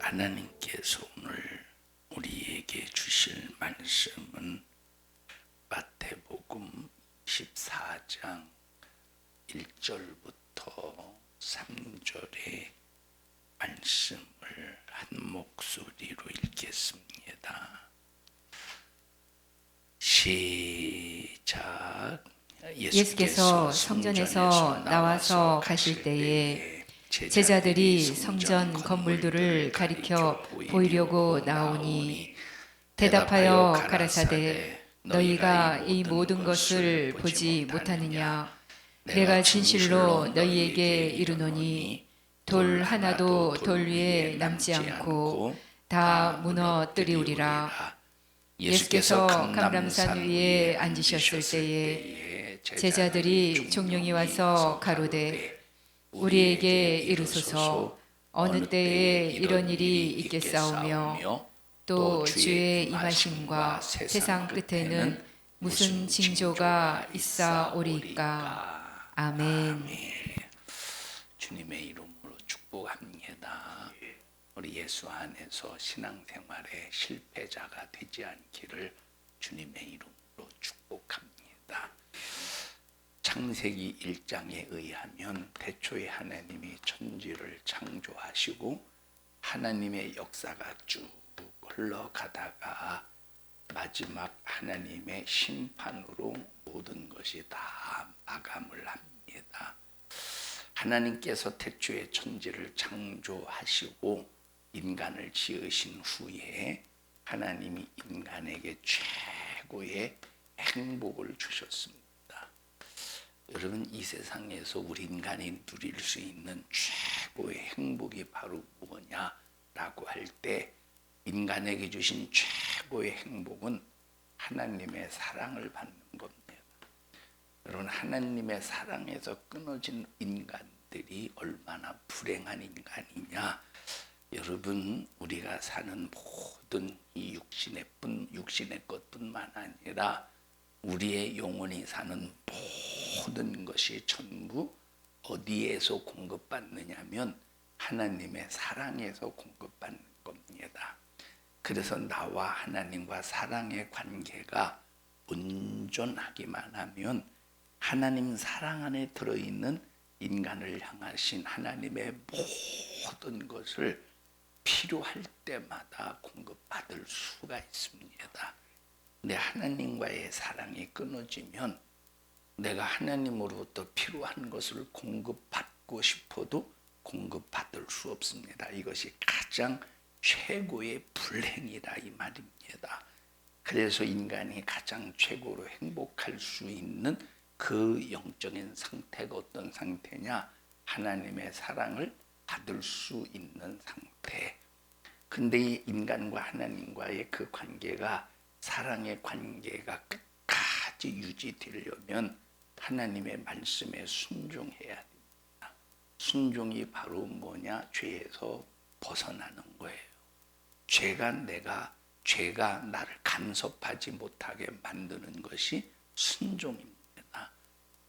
하나님께서 오늘 우리에게 주실 말씀은 마태복음 14장 1절부터 3절의 말씀을 한 목소리로 읽겠습니다. 시작. 예수께서 성전에서 나와서 가실 때에 제자들이 성전 건물들을 가리켜 보이려고 나오니 대답하여 가라사대 너희가 이 모든 것을 보지 못하느냐. 내가 진실로 너희에게 이르노니 돌 하나도 돌 위에 남지 않고 다 무너뜨리우리라. 예수께서 감람산 위에 앉으셨을 때에 제자들이 종용이 와서 가로되 우리에게 이르소서 어느 때에 이런 일이 있겠사오며 또 주의 임하심과 세상 끝에는 무슨 징조가 있사오리이까. 아멘. 주님의 이름으로 축복합니다. 우리 예수 안에서 신앙생활에 실패자가 되지 않기를 주님의 이름으로 축복합니다. 창세기 1장에 의하면 태초에 하나님이 천지를 창조하시고 하나님의 역사가 쭉 흘러가다가 마지막 하나님의 심판으로 모든 것이 다 마감을 합니다. 하나님께서 태초에 천지를 창조하시고 인간을 지으신 후에 하나님이 인간에게 최고의 행복을 주셨습니다. 여러분, 이 세상에서 우리 인간이 누릴 수 있는 최고의 행복이 바로 뭐냐라고 할 때 인간에게 주신 최고의 행복은 하나님의 사랑을 받는 겁니다. 여러분, 하나님의 사랑에서 끊어진 인간들이 얼마나 불행한 인간이냐. 여러분, 우리가 사는 모든 이 육신의 것뿐만 아니라 우리의 영혼이 사는 모든 것이 전부 어디에서 공급받느냐면 하나님의 사랑에서 공급받는 겁니다. 그래서 나와 하나님과 사랑의 관계가 온전하기만 하면 하나님 사랑 안에 들어있는 인간을 향하신 하나님의 모든 것을 필요할 때마다 공급받을 수가 있습니다. 근데 하나님과의 사랑이 끊어지면 내가 하나님으로부터 필요한 것을 공급받고 싶어도 공급받을 수 없습니다. 이것이 가장 최고의 불행이다 이 말입니다. 그래서 인간이 가장 최고로 행복할 수 있는 그 영적인 상태가 어떤 상태냐? 하나님의 사랑을 받을 수 있는 상태. 근데 이 인간과 하나님과의 그 관계가 사랑의 관계가 끝까지 유지되려면 하나님의 말씀에 순종해야 됩니다. 순종이 바로 뭐냐? 죄에서 벗어나는 거예요. 죄가 나를 간섭하지 못하게 만드는 것이 순종입니다.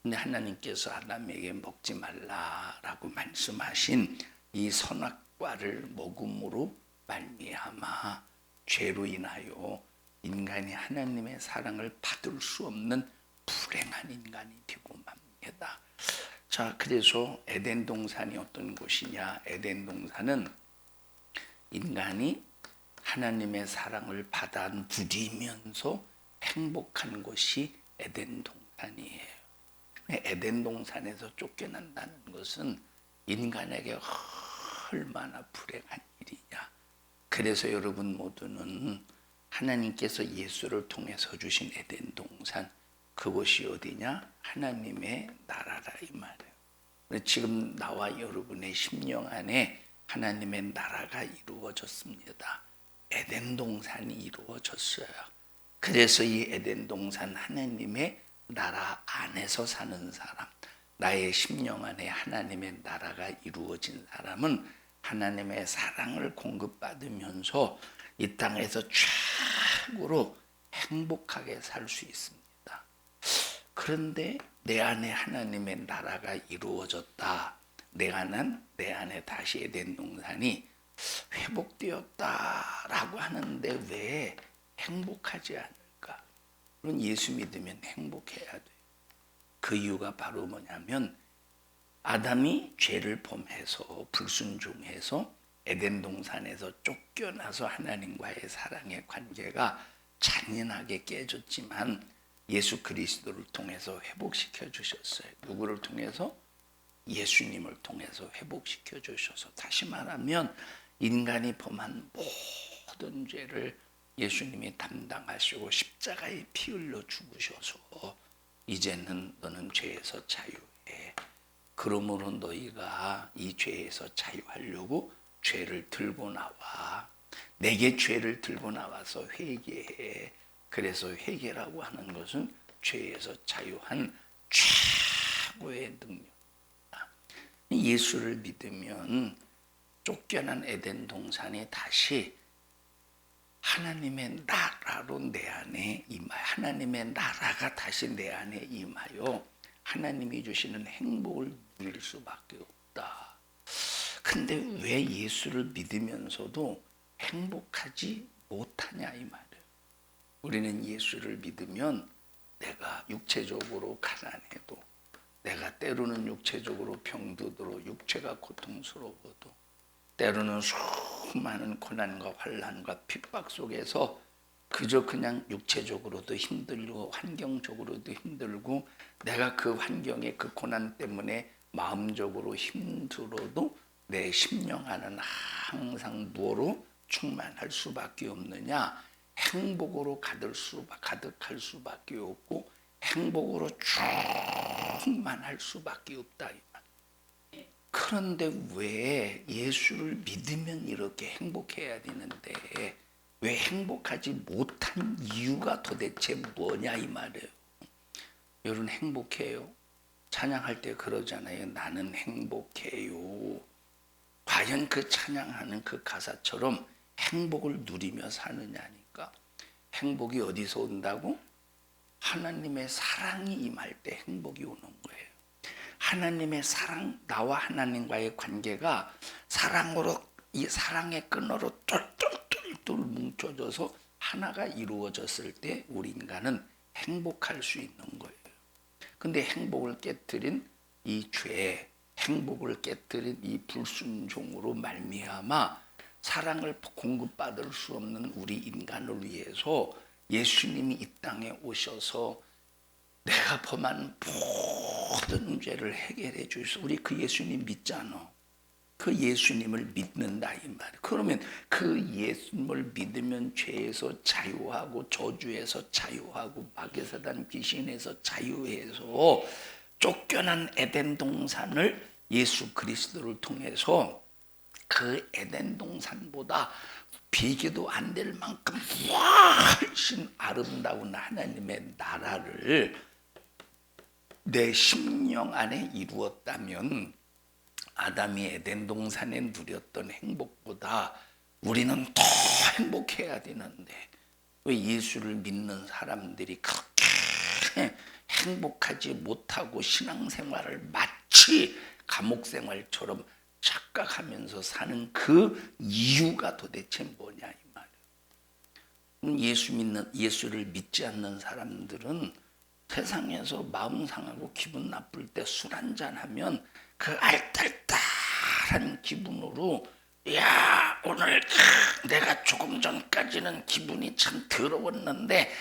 근데 하나님께서 아담에게 먹지 말라라고 말씀하신 이 선악과를 먹음으로 말미암아 죄로 인하여 인간이 하나님의 사랑을 받을 수 없는 불행한 인간이 되고 맙니다. 자, 그래서 에덴 동산이 어떤 곳이냐? 에덴 동산은 인간이 하나님의 사랑을 받아 누리면서 행복한 곳이 에덴 동산이에요. 에덴 동산에서 쫓겨난다는 것은 인간에게 얼마나 불행한 일이냐. 그래서 여러분 모두는 하나님께서 예수를 통해서 주신 에덴 동산, 그곳이 어디냐? 하나님의 나라라 이 말이에요. 지금 나와 여러분의 심령 안에 하나님의 나라가 이루어졌습니다. 에덴 동산이 이루어졌어요. 그래서 이 에덴 동산 하나님의 나라 안에서 사는 사람, 나의 심령 안에 하나님의 나라가 이루어진 사람은 하나님의 사랑을 공급받으면서 이 땅에서 최고로 행복하게 살 수 있습니다. 그런데 내 안에 하나님의 나라가 이루어졌다. 내 안에 다시 에덴 동산이 회복되었다라고 하는데 왜 행복하지 않을까? 물론 예수 믿으면 행복해야 돼요. 그 이유가 바로 뭐냐면 아담이 죄를 범해서 불순종해서 에덴 동산에서 쫓겨나서 하나님과의 사랑의 관계가 잔인하게 깨졌지만 예수 그리스도를 통해서 회복시켜 주셨어요. 누구를 통해서? 예수님을 통해서 회복시켜 주셔서, 다시 말하면 인간이 범한 모든 죄를 예수님이 담당하시고 십자가에 피 흘려 죽으셔서 이제는 너는 죄에서 자유해. 그러므로 너희가 이 죄에서 자유하려고 죄를 들고 나와. 내게 죄를 들고 나와서 회개해. 그래서 회개라고 하는 것은 죄에서 자유한 최고의 능력이다. 예수를 믿으면 쫓겨난 에덴 동산이 다시 하나님의 나라로 내 안에 임하여, 하나님의 나라가 다시 내 안에 임하여 하나님이 주시는 행복을 누릴 수밖에 없다. 근데 왜 예수를 믿으면서도 행복하지 못하냐 이 말이에요. 우리는 예수를 믿으면 내가 육체적으로 가난해도, 내가 때로는 육체적으로 병들어도, 육체가 고통스러워도, 때로는 수많은 고난과 환난과 핍박 속에서 그저 그냥 육체적으로도 힘들고 환경적으로도 힘들고, 내가 그 환경에 그 고난 때문에 마음적으로 힘들어도 내 심령 안은 항상 무엇으로 충만할 수밖에 없느냐? 행복으로 가득할 수밖에 없고 행복으로 충만할 수밖에 없다. 그런데 왜 예수를 믿으면 이렇게 행복해야 되는데 왜 행복하지 못한 이유가 도대체 뭐냐 이 말이에요. 여러분 행복해요? 찬양할 때 그러잖아요. 나는 행복해요. 과연 그 찬양하는 그 가사처럼 행복을 누리며 사느냐니까. 행복이 어디서 온다고? 하나님의 사랑이 임할 때 행복이 오는 거예요. 하나님의 사랑, 나와 하나님과의 관계가 사랑으로, 이 사랑의 끈으로 똘똘똘똘 뭉쳐져서 하나가 이루어졌을 때 우리 인간은 행복할 수 있는 거예요. 근데 행복을 깨뜨린 이 죄, 행복을 깨뜨린 이 불순종으로 말미암아 사랑을 공급받을 수 없는 우리 인간을 위해서 예수님이 이 땅에 오셔서 내가 범한 모든 죄를 해결해 주셔서, 우리 그 예수님 믿잖아. 그 예수님을 믿는다 이 말이야. 그러면 그 예수님을 믿으면 죄에서 자유하고 저주에서 자유하고 마귀사단 귀신에서 자유해서 쫓겨난 에덴 동산을 예수 그리스도를 통해서 그 에덴 동산보다 비교도 안 될 만큼 훨씬 아름다운 하나님의 나라를 내 심령 안에 이루었다면 아담이 에덴 동산에 누렸던 행복보다 우리는 더 행복해야 되는데 왜 예수를 믿는 사람들이 그렇게 행복하지 못하고 신앙생활을 마치 감옥생활처럼 착각하면서 사는 그 이유가 도대체 뭐냐 이 말이에요. 예수를 믿지 않는 사람들은 세상에서 마음 상하고 기분 나쁠 때 술 한잔 하면 그 알딸딸한 기분으로, 야 오늘 내가 조금 전까지는 기분이 참 더러웠는데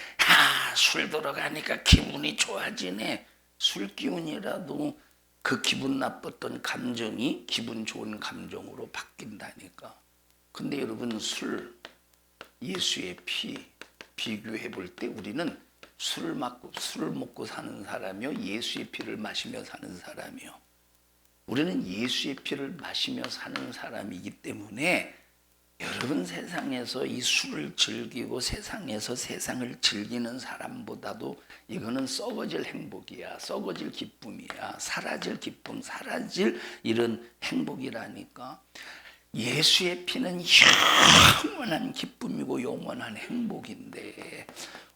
술 들어가니까 기분이 좋아지네. 술 기운이라도 그 기분 나빴던 감정이 기분 좋은 감정으로 바뀐다니까. 근데 여러분 술, 예수의 피 비교해 볼 때 우리는 술을 먹고 사는 사람이요, 예수의 피를 마시며 사는 사람이요. 우리는 예수의 피를 마시며 사는 사람이기 때문에 여러분 세상에서 이 술을 즐기고 세상에서 세상을 즐기는 사람보다도 이거는 썩어질 행복이야. 썩어질 기쁨이야. 사라질 기쁨, 사라질 이런 행복이라니까. 예수의 피는 영원한 기쁨이고 영원한 행복인데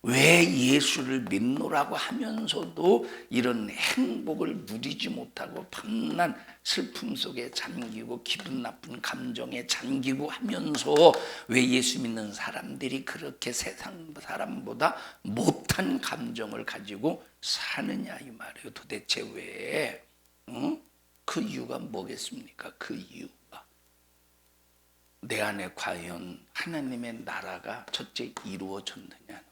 왜 예수를 믿노라고 하면서도 이런 행복을 누리지 못하고 밤낮 슬픔 속에 잠기고 기분 나쁜 감정에 잠기고 하면서 왜 예수 믿는 사람들이 그렇게 세상 사람보다 못한 감정을 가지고 사느냐 이 말이에요. 도대체 왜? 그 이유가 뭐겠습니까? 그 이유가 내 안에 과연 하나님의 나라가 첫째 이루어졌느냐는 거예요.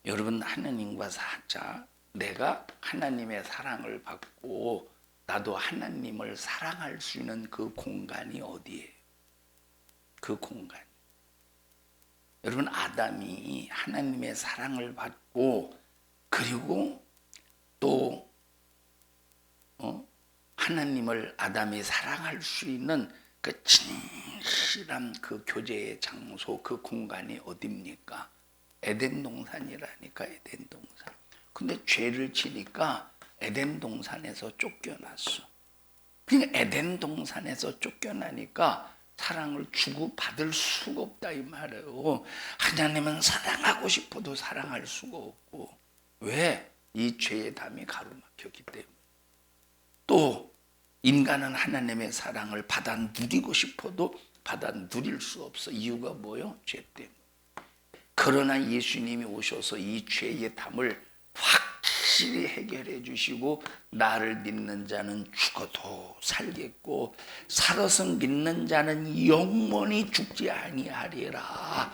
여러분, 하나님과 사자, 내가 하나님의 사랑을 받고 나도 하나님을 사랑할 수 있는 그 공간이 어디예요? 그 공간. 여러분, 아담이 하나님의 사랑을 받고 그리고 또 하나님을 아담이 사랑할 수 있는 그 진실한 그 교제의 장소, 그 공간이 어디입니까? 에덴 동산이라니까, 에덴 동산. 근데 죄를 지니까 에덴 동산에서 쫓겨났어. 그러니까 에덴 동산에서 쫓겨나니까 사랑을 주고받을 수가 없다 이 말이에요. 하나님은 사랑하고 싶어도 사랑할 수가 없고. 왜? 이 죄의 담이 가로막혔기 때문에. 또 인간은 하나님의 사랑을 받아 누리고 싶어도 받아 누릴 수 없어. 이유가 뭐요? 죄 때문에. 그러나 예수님이 오셔서 이 죄의 담을 확실히 해결해 주시고 나를 믿는 자는 죽어도 살겠고 살아서 믿는 자는 영원히 죽지 아니하리라.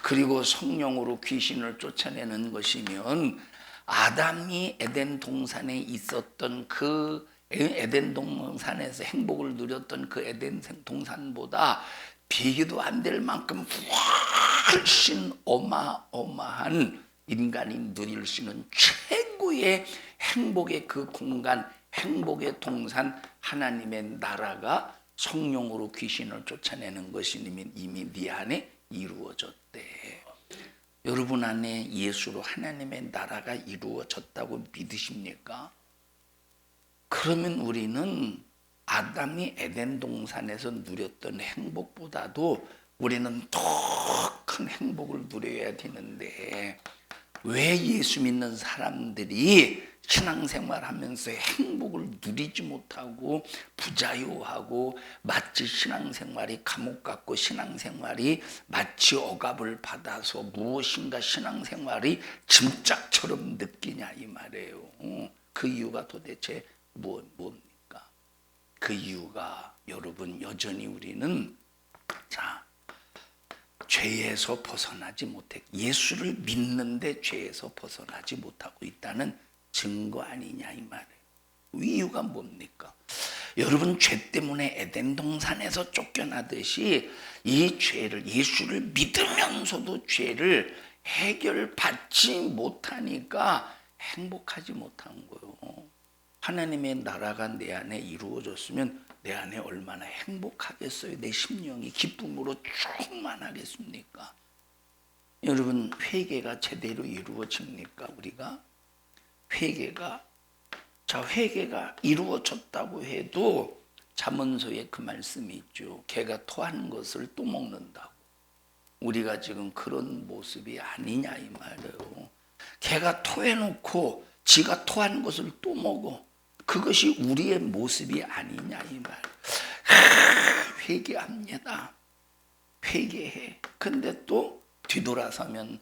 그리고 성령으로 귀신을 쫓아내는 것이면 아담이 에덴 동산에 있었던 그 에덴 동산에서 행복을 누렸던 그 에덴 동산보다 비교도 안 될 만큼 훨씬 어마어마한 인간이 누릴 수 있는 최고의 행복의 그 공간, 행복의 동산, 하나님의 나라가 성령으로 귀신을 쫓아내는 것이 이미 네 안에 이루어졌대. 여러분 안에 예수로 하나님의 나라가 이루어졌다고 믿으십니까? 그러면 우리는 아담이 에덴 동산에서 누렸던 행복보다도 우리는 더 큰 행복을 누려야 되는데 왜 예수 믿는 사람들이 신앙생활하면서 행복을 누리지 못하고 부자유하고 마치 신앙생활이 감옥 같고 신앙생활이 마치 억압을 받아서 무엇인가 신앙생활이 짐짝처럼 느끼냐 이 말이에요. 그 이유가 도대체 뭡니까? 그 이유가 여러분 여전히 우리는 죄에서 벗어나지 못해 예수를 믿는데 죄에서 벗어나지 못하고 있다는 증거 아니냐 이 말이에요. 이유가 뭡니까? 여러분 죄 때문에 에덴 동산에서 쫓겨나듯이 이 죄를 예수를 믿으면서도 죄를 해결받지 못하니까 행복하지 못한 거예요. 하나님의 나라가 내 안에 이루어졌으면 내 안에 얼마나 행복하겠어요. 내 심령이 기쁨으로 충만하겠습니까? 여러분 회개가 제대로 이루어집니까? 우리가 회개가 이루어졌다고 해도 잠언서에 그 말씀이 있죠. 개가 토한 것을 또 먹는다고. 우리가 지금 그런 모습이 아니냐 이 말이에요. 개가 토해놓고 지가 토한 것을 또 먹어. 그것이 우리의 모습이 아니냐 이 말. 회개합니다. 회개해. 근데 또 뒤돌아서면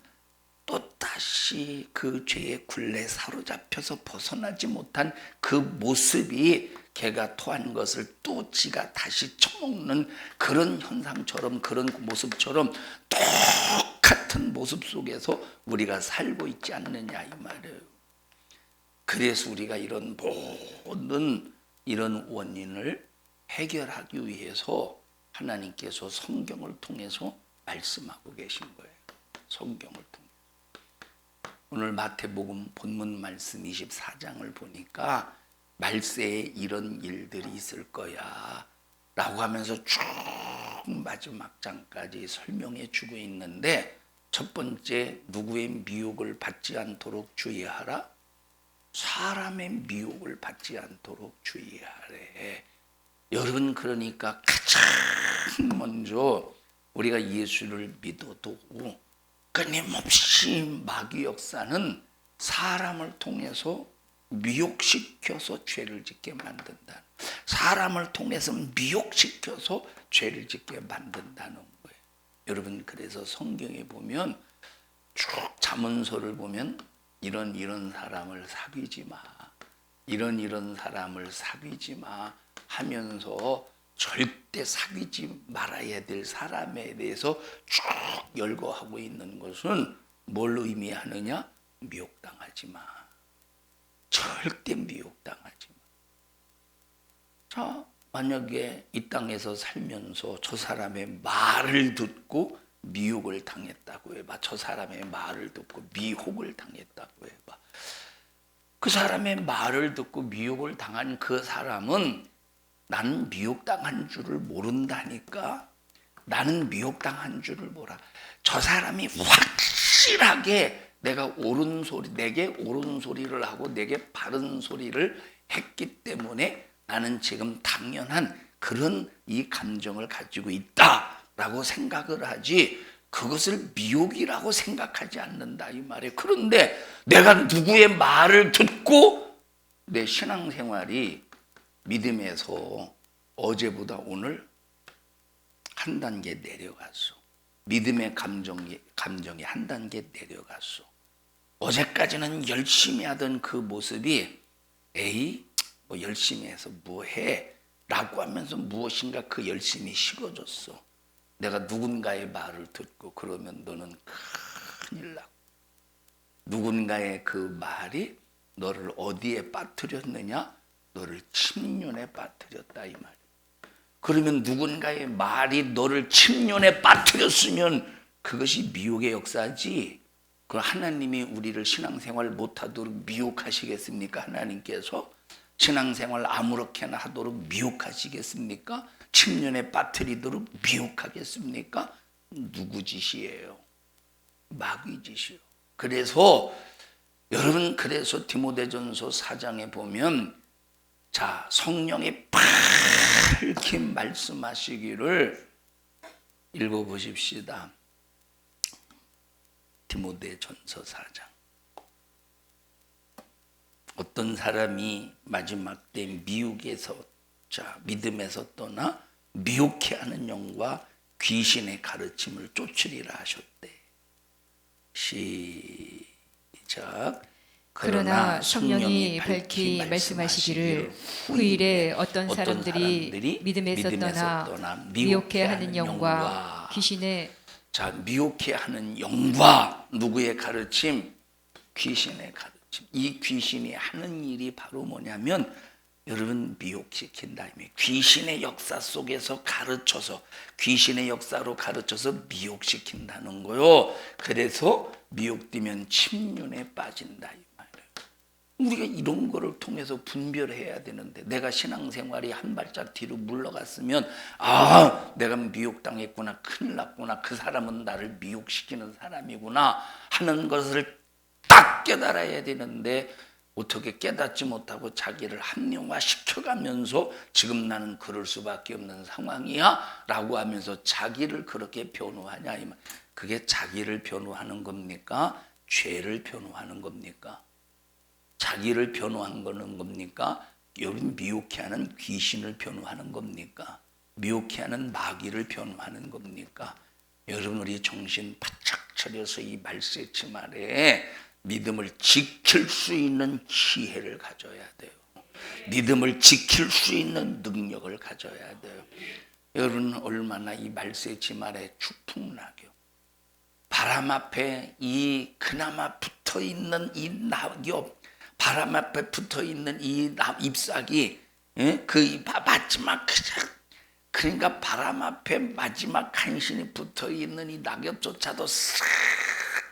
또 다시 그 죄의 굴레에 사로잡혀서 벗어나지 못한 그 모습이 개가 토한 것을 또 지가 다시 처먹는 그런 현상처럼 그런 모습처럼 똑같은 모습 속에서 우리가 살고 있지 않느냐 이 말이에요. 그래서 우리가 이런 모든 이런 원인을 해결하기 위해서 하나님께서 성경을 통해서 말씀하고 계신 거예요. 성경을 통해. 오늘 마태복음 본문 말씀 24장을 보니까 말세에 이런 일들이 있을 거야 라고 하면서 쭉 마지막 장까지 설명해 주고 있는데 첫 번째 누구의 미혹을 받지 않도록 주의하라. 사람의 미혹을 받지 않도록 주의하래. 여러분 그러니까 가장 먼저 우리가 예수를 믿어도 끊임없이 마귀 역사는 사람을 통해서 미혹시켜서 죄를 짓게 만든다. 사람을 통해서 미혹시켜서 죄를 짓게 만든다는 거예요. 여러분, 그래서 성경에 보면 쭉 잠언서를 보면 이런 사람을 사귀지 마, 이런 사람을 사귀지 마 하면서 절대 사귀지 말아야 될 사람에 대해서 쭉 열거하고 있는 것은 뭘 의미하느냐? 미혹당하지 마. 절대 미혹당하지 마. 자, 만약에 이 땅에서 살면서 저 사람의 말을 듣고 미혹을 당했다고 해봐. 저 사람의 말을 듣고 미혹을 당했다고 해봐. 그 사람의 말을 듣고 미혹을 당한 그 사람은 나는 미혹당한 줄을 모른다니까. 나는 미혹당한 줄을 몰라. 저 사람이 확실하게 내게 옳은 소리를 하고 내게 바른 소리를 했기 때문에 나는 지금 당연한 그런 이 감정을 가지고 있다라고 생각을 하지, 그것을 미혹이라고 생각하지 않는다 이 말이에요. 그런데 내가 누구의 말을 듣고 내 신앙생활이 믿음에서 어제보다 오늘 한 단계 내려갔어. 믿음의 감정이 한 단계 내려갔어. 어제까지는 열심히 하던 그 모습이 에이 뭐 열심히 해서 뭐해 라고 하면서 무엇인가 그 열심이 식어졌어. 내가 누군가의 말을 듣고 그러면 너는 큰일 나고, 누군가의 그 말이 너를 어디에 빠뜨렸느냐? 너를 침륜에 빠뜨렸다 이 말이야. 그러면 누군가의 말이 너를 침륜에 빠뜨렸으면 그것이 미혹의 역사지. 그 하나님이 우리를 신앙생활 못하도록 미혹하시겠습니까? 하나님께서 신앙생활 아무렇게나 하도록 미혹하시겠습니까? 침륜에 빠뜨리도록 미혹하겠습니까? 누구 짓이에요? 마귀 짓이요. 그래서 여러분, 그래서 디모데전서 4장에 보면 자, 성령이 밝히 말씀하시기를 읽어보십시다. 디모데전서 4장. 어떤 사람이 마지막 때 미혹에서, 자, 믿음에서 떠나 미혹해 하는 영과 귀신의 가르침을 쫓으리라 하셨대. 시작. 그러나 성령이 밝히 말씀하시기를 후일에 어떤 사람들이 믿음에서 떠나 미혹해 하는 영과 귀신의, 자, 미혹해 하는 영과 누구의 가르침? 귀신의 가르침. 이 귀신이 하는 일이 바로 뭐냐면 여러분, 미혹시킨다. 귀신의 역사 속에서 가르쳐서, 귀신의 역사로 가르쳐서 미혹시킨다는 거요. 그래서 미혹되면 침륜에 빠진다 이 말이에요. 우리가 이런 거를 통해서 분별해야 되는데, 내가 신앙생활이 한 발짝 뒤로 물러갔으면 아, 내가 미혹당했구나, 큰일 났구나, 그 사람은 나를 미혹시키는 사람이구나 하는 것을 딱 깨달아야 되는데, 어떻게 깨닫지 못하고 자기를 합리화시켜가면서 지금 나는 그럴 수밖에 없는 상황이야 라고 하면서 자기를 그렇게 변호하냐 이 말. 그게 자기를 변호하는 겁니까? 죄를 변호하는 겁니까? 자기를 변호한 거는 겁니까? 여러분, 미혹해하는 귀신을 변호하는 겁니까? 미혹해하는 마귀를 변호하는 겁니까? 여러분, 우리 정신 바짝 차려서 이 말세치 아래 믿음을 지킬 수 있는 지혜를 가져야 돼요. 믿음을 지킬 수 있는 능력을 가져야 돼요. 여러분, 얼마나 이 말세치 아래 추풍낙엽, 바람 앞에 이 그나마 붙어있는 이 낙엽, 바람 앞에 붙어있는 이 잎사귀, 그 마지막 그러니까 바람 앞에 마지막 간신히 붙어있는 이 낙엽조차도 싹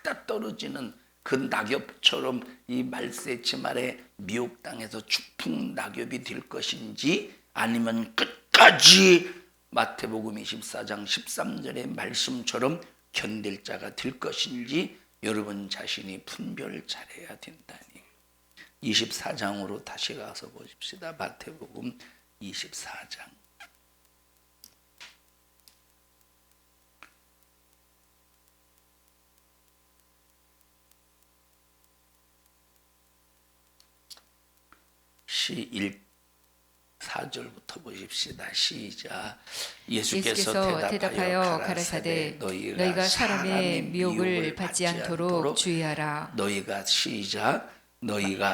다 떨어지는 그 낙엽처럼 이 말세치 아래 미혹당해서 추풍 낙엽이 될 것인지, 아니면 끝까지 마태복음 24장 13절의 말씀처럼 견딜 자가 될 것인지 여러분 자신이 분별 잘해야 된다니. 24장으로 다시 가서 보십시다. 마태복음 24장. 4절부터 보십시다. 시작. 예수께서 대답하여 가라사대 너희가 사람의 미혹을 받지 않도록 주의하라. 너희가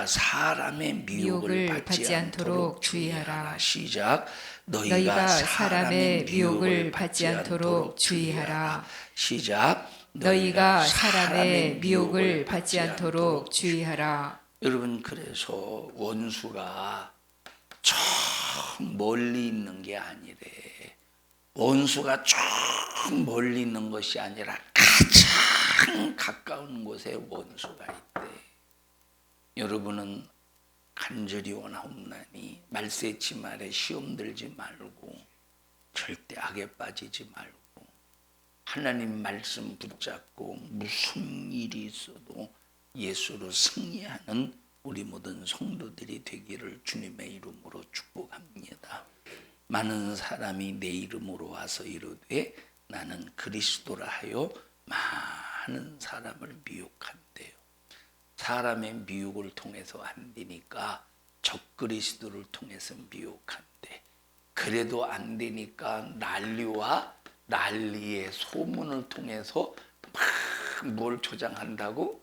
사람의 미혹을 받지 않도록 주의하라. 시작. 너희가 사람의 미혹을 받지 않도록 주의하라. 시작. 너희가 사람의 미혹을 받지 않도록 주의하라. 여러분, 그래서 원수가 저 멀리 있는 게 아니래. 원수가 저 멀리 있는 것이 아니라 가장 가까운 곳에 원수가 있대. 여러분은 간절히 원하옵나니 말세치 말에 시험 들지 말고 절대 악에 빠지지 말고 하나님 말씀 붙잡고 무슨 일이 있어도 예수로 승리하는 우리 모든 성도들이 되기를 주님의 이름으로 축복합니다. 많은 사람이 내 이름으로 와서 이르되 나는 그리스도라 하여 많은 사람을 미혹한대요. 사람의 미혹을 통해서 안 되니까 적그리스도를 통해서 미혹한대. 그래도 안 되니까 난리와 난리의 소문을 통해서 막 뭘 조장한다고?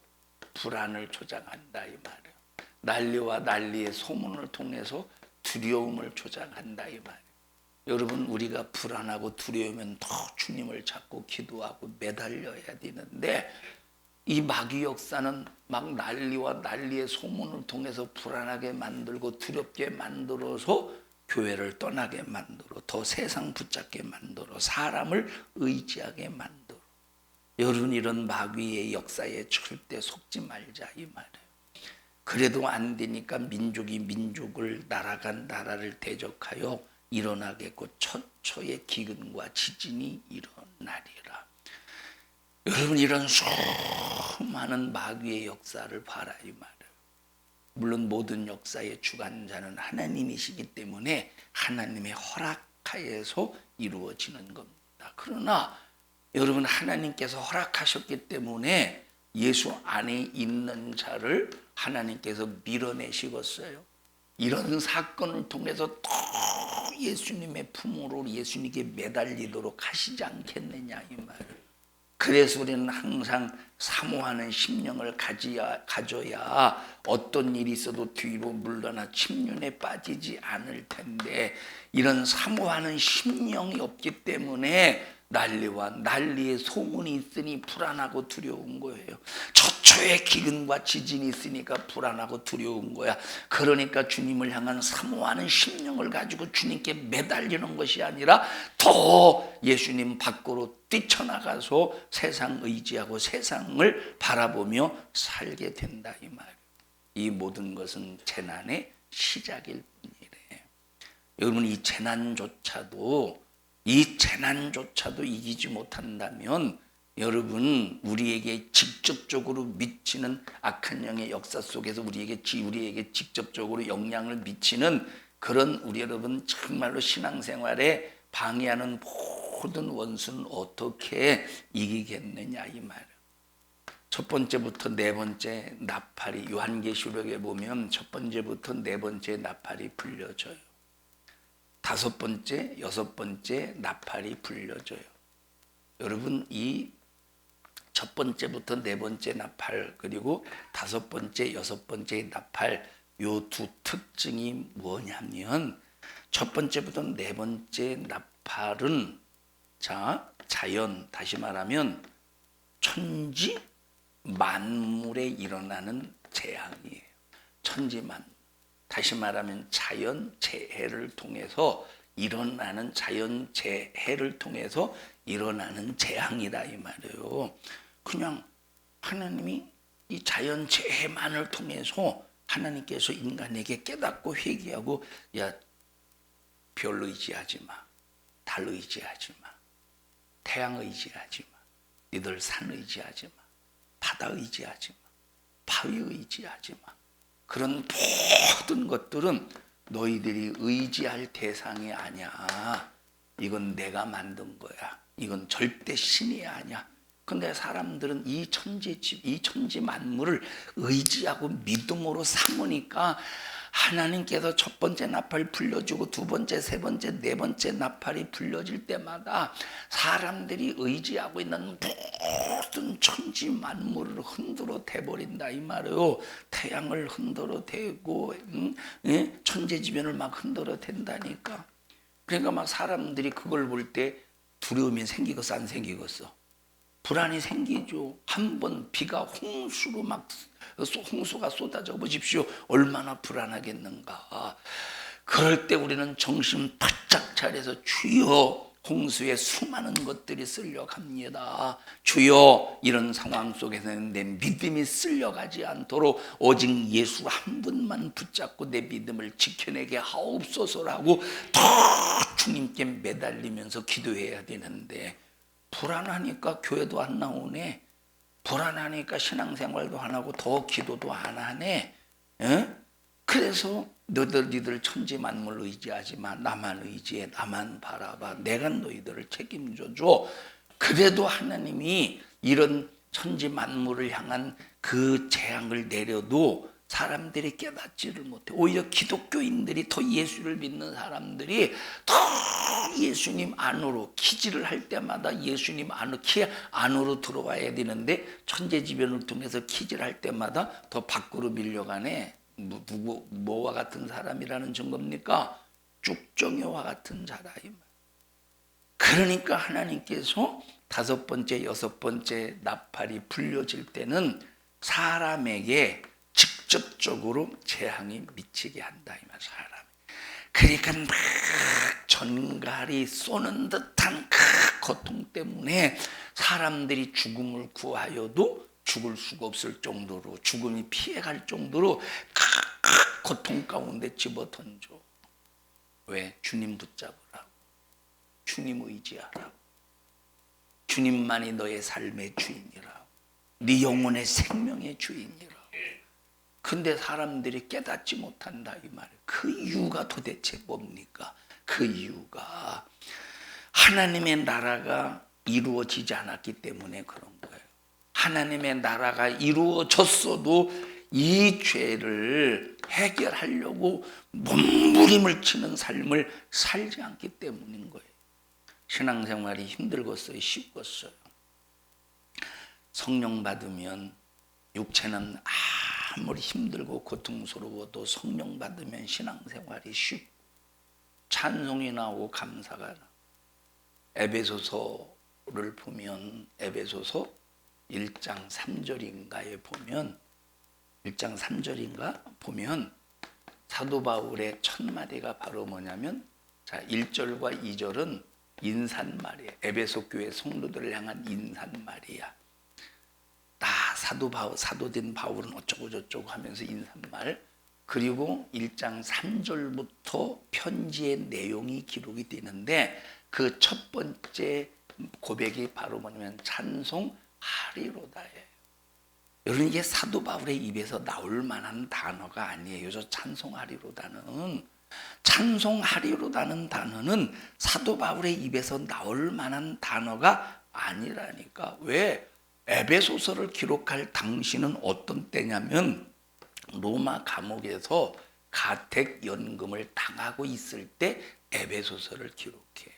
불안을 조장한다 이 말이에요. 난리와 난리의 소문을 통해서 두려움을 조장한다 이 말이에요. 여러분, 우리가 불안하고 두려우면 더 주님을 잡고 기도하고 매달려야 되는데 이 마귀 역사는 막 난리와 난리의 소문을 통해서 불안하게 만들고 두렵게 만들어서 교회를 떠나게 만들어 더 세상 붙잡게 만들어 사람을 의지하게 만들어. 여러분, 이런 마귀의 역사에 절대 속지 말자 이 말이에요. 그래도 안 되니까 민족이 민족을 나라가 나라를 대적하여 일어나겠고 처처의 기근과 지진이 일어나리라. 여러분, 이런 수많은 마귀의 역사를 봐라 이 말이에요. 물론 모든 역사의 주관자는 하나님이시기 때문에 하나님의 허락하에서 이루어지는 겁니다. 그러나 여러분, 하나님께서 허락하셨기 때문에 예수 안에 있는 자를 하나님께서 밀어내시겠어요. 이런 사건을 통해서 또 예수님의 품으로 예수님께 매달리도록 하시지 않겠느냐 이 말을. 그래서 우리는 항상 사모하는 심령을 가져야 어떤 일이 있어도 뒤로 물러나 침륜에 빠지지 않을 텐데 이런 사모하는 심령이 없기 때문에 난리와 난리의 소문이 있으니 불안하고 두려운 거예요. 처처의 기근과 지진이 있으니까 불안하고 두려운 거야. 그러니까 주님을 향한 사모하는 심령을 가지고 주님께 매달리는 것이 아니라 더 예수님 밖으로 뛰쳐나가서 세상 의지하고 세상을 바라보며 살게 된다 이 말이에요. 이 모든 것은 재난의 시작일 뿐이래. 여러분, 이 재난조차도 이기지 못한다면 여러분, 우리에게 직접적으로 미치는 악한 영의 역사 속에서 우리에게 직접적으로 영향을 미치는 그런 우리 여러분 정말로 신앙생활에 방해하는 모든 원수는 어떻게 이기겠느냐 이 말이에요. 첫 번째부터 네 번째 나팔이 요한계시록에 보면 첫 번째부터 네 번째 나팔이 불려져요. 다섯 번째, 여섯 번째 나팔이 불려져요. 여러분, 이 첫 번째부터 네 번째 나팔 그리고 다섯 번째, 여섯 번째 나팔 요 두 특징이 뭐냐면 첫 번째부터 네 번째 나팔은 자연, 다시 말하면 천지 만물에 일어나는 재앙이에요. 천지 만물. 다시 말하면 자연 재해를 통해서 일어나는 자연 재해를 통해서 일어나는 재앙이다 이 말이에요. 그냥 하나님이 이 자연 재해만을 통해서 하나님께서 인간에게 깨닫고 회개하고 야, 별 의지하지 마, 달 의지하지 마, 태양 의지하지 마, 니들 산 의지하지 마, 바다 의지하지 마, 바위 의지하지 마. 그런 모든 것들은 너희들이 의지할 대상이 아니야. 이건 내가 만든 거야. 이건 절대 신이 아니야. 근데 사람들은 이 천지 만물을 의지하고 믿음으로 삼으니까 하나님께서 첫 번째 나팔 불려주고 두 번째, 세 번째, 네 번째 나팔이 불려질 때마다 사람들이 의지하고 있는 모든 천지 만물을 흔들어 대버린다 이 말이에요. 태양을 흔들어 대고 천재지변을 막 흔들어 댄다니까. 그러니까 막 사람들이 그걸 볼 때 두려움이 생기겠어 안 생기겠어? 불안이 생기죠. 한 번 비가 홍수로 막 홍수가 쏟아져 보십시오. 얼마나 불안하겠는가. 그럴 때 우리는 정신 바짝 차려서 주여, 홍수에 수많은 것들이 쓸려갑니다. 주여, 이런 상황 속에서는 내 믿음이 쓸려가지 않도록 오직 예수 한 분만 붙잡고 내 믿음을 지켜내게 하옵소서라고 더 주님께 매달리면서 기도해야 되는데, 불안하니까 교회도 안 나오네. 불안하니까 신앙생활도 안 하고 더 기도도 안 하네. 그래서 니들 천지 만물 의지하지 마. 나만 의지해. 나만 바라봐. 내가 너희들을 책임져줘. 그래도 하나님이 이런 천지 만물을 향한 그 재앙을 내려도 사람들이 깨닫지를 못해. 오히려 기독교인들이 더 예수를 믿는 사람들이 더 예수님 안으로 기지를 할 때마다 예수님 안으로 들어와야 되는데 천재지변을 통해서 기지를 할 때마다 더 밖으로 밀려가네. 뭐와 같은 사람이라는 증거입니까? 쭉정이와 같은 자라 이 말. 그러니까 하나님께서 다섯 번째, 여섯 번째 나팔이 불려질 때는 사람에게 직접적으로 재앙이 미치게 한다 이 말. 사람. 그러니까 막 전갈이 쏘는 듯한 그 고통 때문에 사람들이 죽음을 구하여도 죽을 수가 없을 정도로, 죽음이 피해갈 정도로 그 고통 가운데 집어던져. 왜? 주님 붙잡으라고. 주님 의지하라고. 주님만이 너의 삶의 주인이라고. 네 영혼의 생명의 주인이라고. 근데 사람들이 깨닫지 못한다 이 말이에요. 그 이유가 도대체 뭡니까? 그 이유가 하나님의 나라가 이루어지지 않았기 때문에 그런 거예요. 하나님의 나라가 이루어졌어도 이 죄를 해결하려고 몸부림을 치는 삶을 살지 않기 때문인 거예요. 신앙생활이 힘들겠어요? 쉽겠어요? 성령 받으면 육체는 아무리 힘들고 고통스러워도 성령 받으면 신앙생활이 쉽고 찬송이 나오고 감사가 나오고. 에베소서를 보면 에베소서 1장 3절인가에 보면 1장 3절인가 보면 사도 바울의 첫 마디가 바로 뭐냐면, 자 1절과 2절은 인사말이에요. 에베소 교회 성도들을 향한 인사말이야. 사도된 바울은 어쩌고 저쩌고 하면서 인사말. 그리고 1장 3절부터 편지의 내용이 기록이 되는데 그 첫 번째 고백이 바로 뭐냐면 찬송하리로다예요. 여러분, 이게 사도 바울의 입에서 나올 만한 단어가 아니에요. 저 찬송하리로다는 단어는 사도 바울의 입에서 나올 만한 단어가 아니라니까. 왜? 에베소서를 기록할 당시는 어떤 때냐면 로마 감옥에서 가택연금을 당하고 있을 때 에베소서를 기록해요.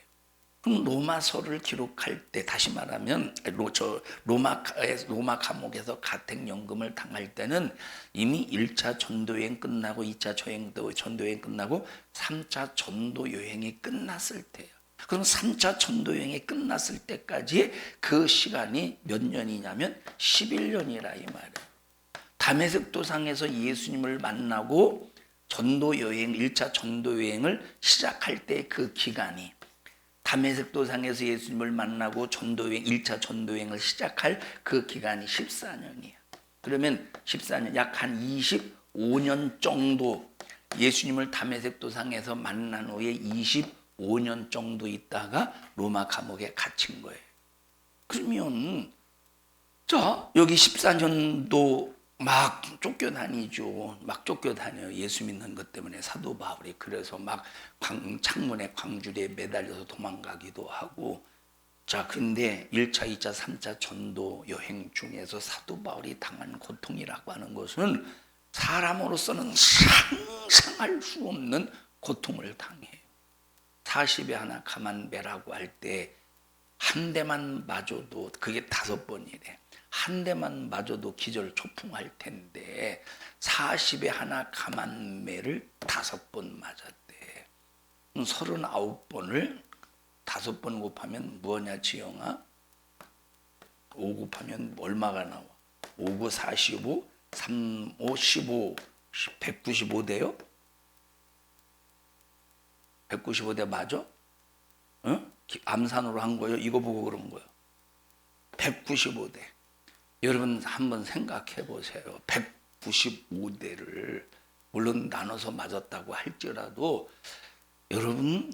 그럼 로마서를 기록할 때, 다시 말하면 로마 감옥에서 가택연금을 당할 때는 이미 1차 전도여행 끝나고 2차 전도여행 끝나고 3차 전도여행이 끝났을 때예요. 그럼 3차 전도여행이 끝났을 때까지 그 시간이 몇 년이냐면 11년이라 이 말이에요. 다메섹 도상에서 예수님을 만나고 1차 전도여행을 시작할 때 그 기간이, 다메섹 도상에서 예수님을 만나고 1차 전도여행을 시작할 그 기간이 14년이에요. 그러면 14년, 약 한 25년 정도, 예수님을 다메섹 도상에서 만난 후에 25년 정도 있다가 로마 감옥에 갇힌 거예요. 그러면 자, 여기 14년도 막 쫓겨다니죠. 막 쫓겨다녀요. 예수 믿는 것 때문에 사도 바울이. 그래서 막 창문에 광주리에 매달려서 도망가기도 하고. 자, 근데 1차, 2차, 3차 전도 여행 중에서 사도 바울이 당한 고통이라고 하는 것은 사람으로서는 상상할 수 없는 고통을 당해요. 40에 하나 가만매라고 할 때 한 대만 맞아도, 그게 5번이래. 한 대만 맞아도 기절초풍할 텐데 40에 하나 가만매를 5번 맞았대. 39번을 5번 곱하면 뭐냐 지영아? 5 곱하면 얼마가 나와? 5, 9, 45, 3, 5, 15, 195대요? 195대 맞아? 응? 암산으로 한 거예요? 이거 보고 그런 거예요? 195대. 여러분 한번 생각해 보세요. 195대를 물론 나눠서 맞았다고 할지라도 여러분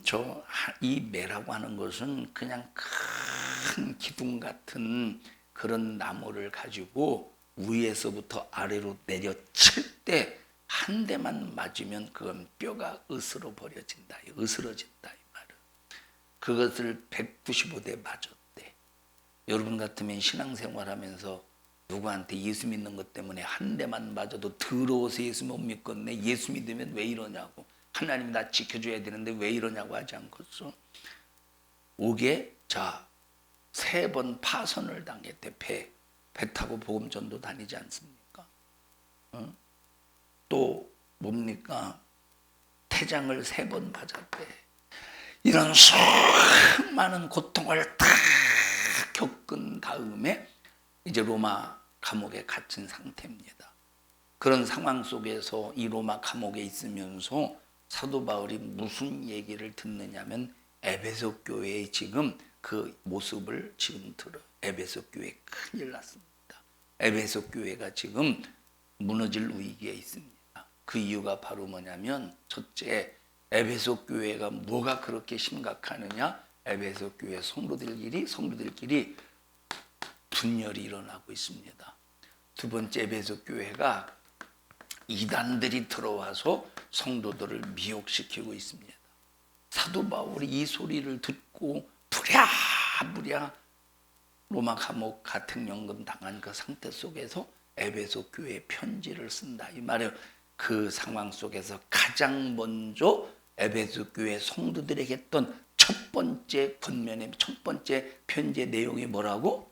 이 매라고 하는 것은 그냥 큰 기둥 같은 그런 나무를 가지고 위에서부터 아래로 내려칠 때 한 대만 맞으면 그건 뼈가 으스러진다 이 말은. 그것을 195대 맞았대. 여러분 같으면 신앙생활하면서 누구한테 예수 믿는 것 때문에 한 대만 맞아도 더러워서 예수 못 믿겠네, 예수 믿으면 왜 이러냐고, 하나님 나 지켜줘야 되는데 왜 이러냐고 하지 않겠어? 옥에 3번 파선을 당했대. 배 타고 복음전도 다니지 않습니까? 또 뭡니까? 태장을 3번 맞았대. 이런 수많은 고통을 다 겪은 다음에 이제 로마 감옥에 갇힌 상태입니다. 그런 상황 속에서 이 로마 감옥에 있으면서 사도 바울이 무슨 얘기를 듣느냐면 에베소 교회의 지금 그 모습을 지금 들어요. 에베소 교회 큰일 났습니다. 에베소 교회가 지금 무너질 위기에 있습니다. 그 이유가 바로 뭐냐면 첫째, 에베소 교회가 뭐가 그렇게 심각하느냐? 에베소 교회 성도들끼리 분열이 일어나고 있습니다. 두 번째, 에베소 교회가 이단들이 들어와서 성도들을 미혹시키고 있습니다. 사도 바울이 이 소리를 듣고 부랴부랴 로마 감옥 가택연금 당한 그 상태 속에서 에베소 교회에 편지를 쓴다 이 말이에요. 그 상황 속에서 가장 먼저 에베소 교회 성도들에게 했던 첫 번째 권면의 첫 번째 편지의 내용이 뭐라고?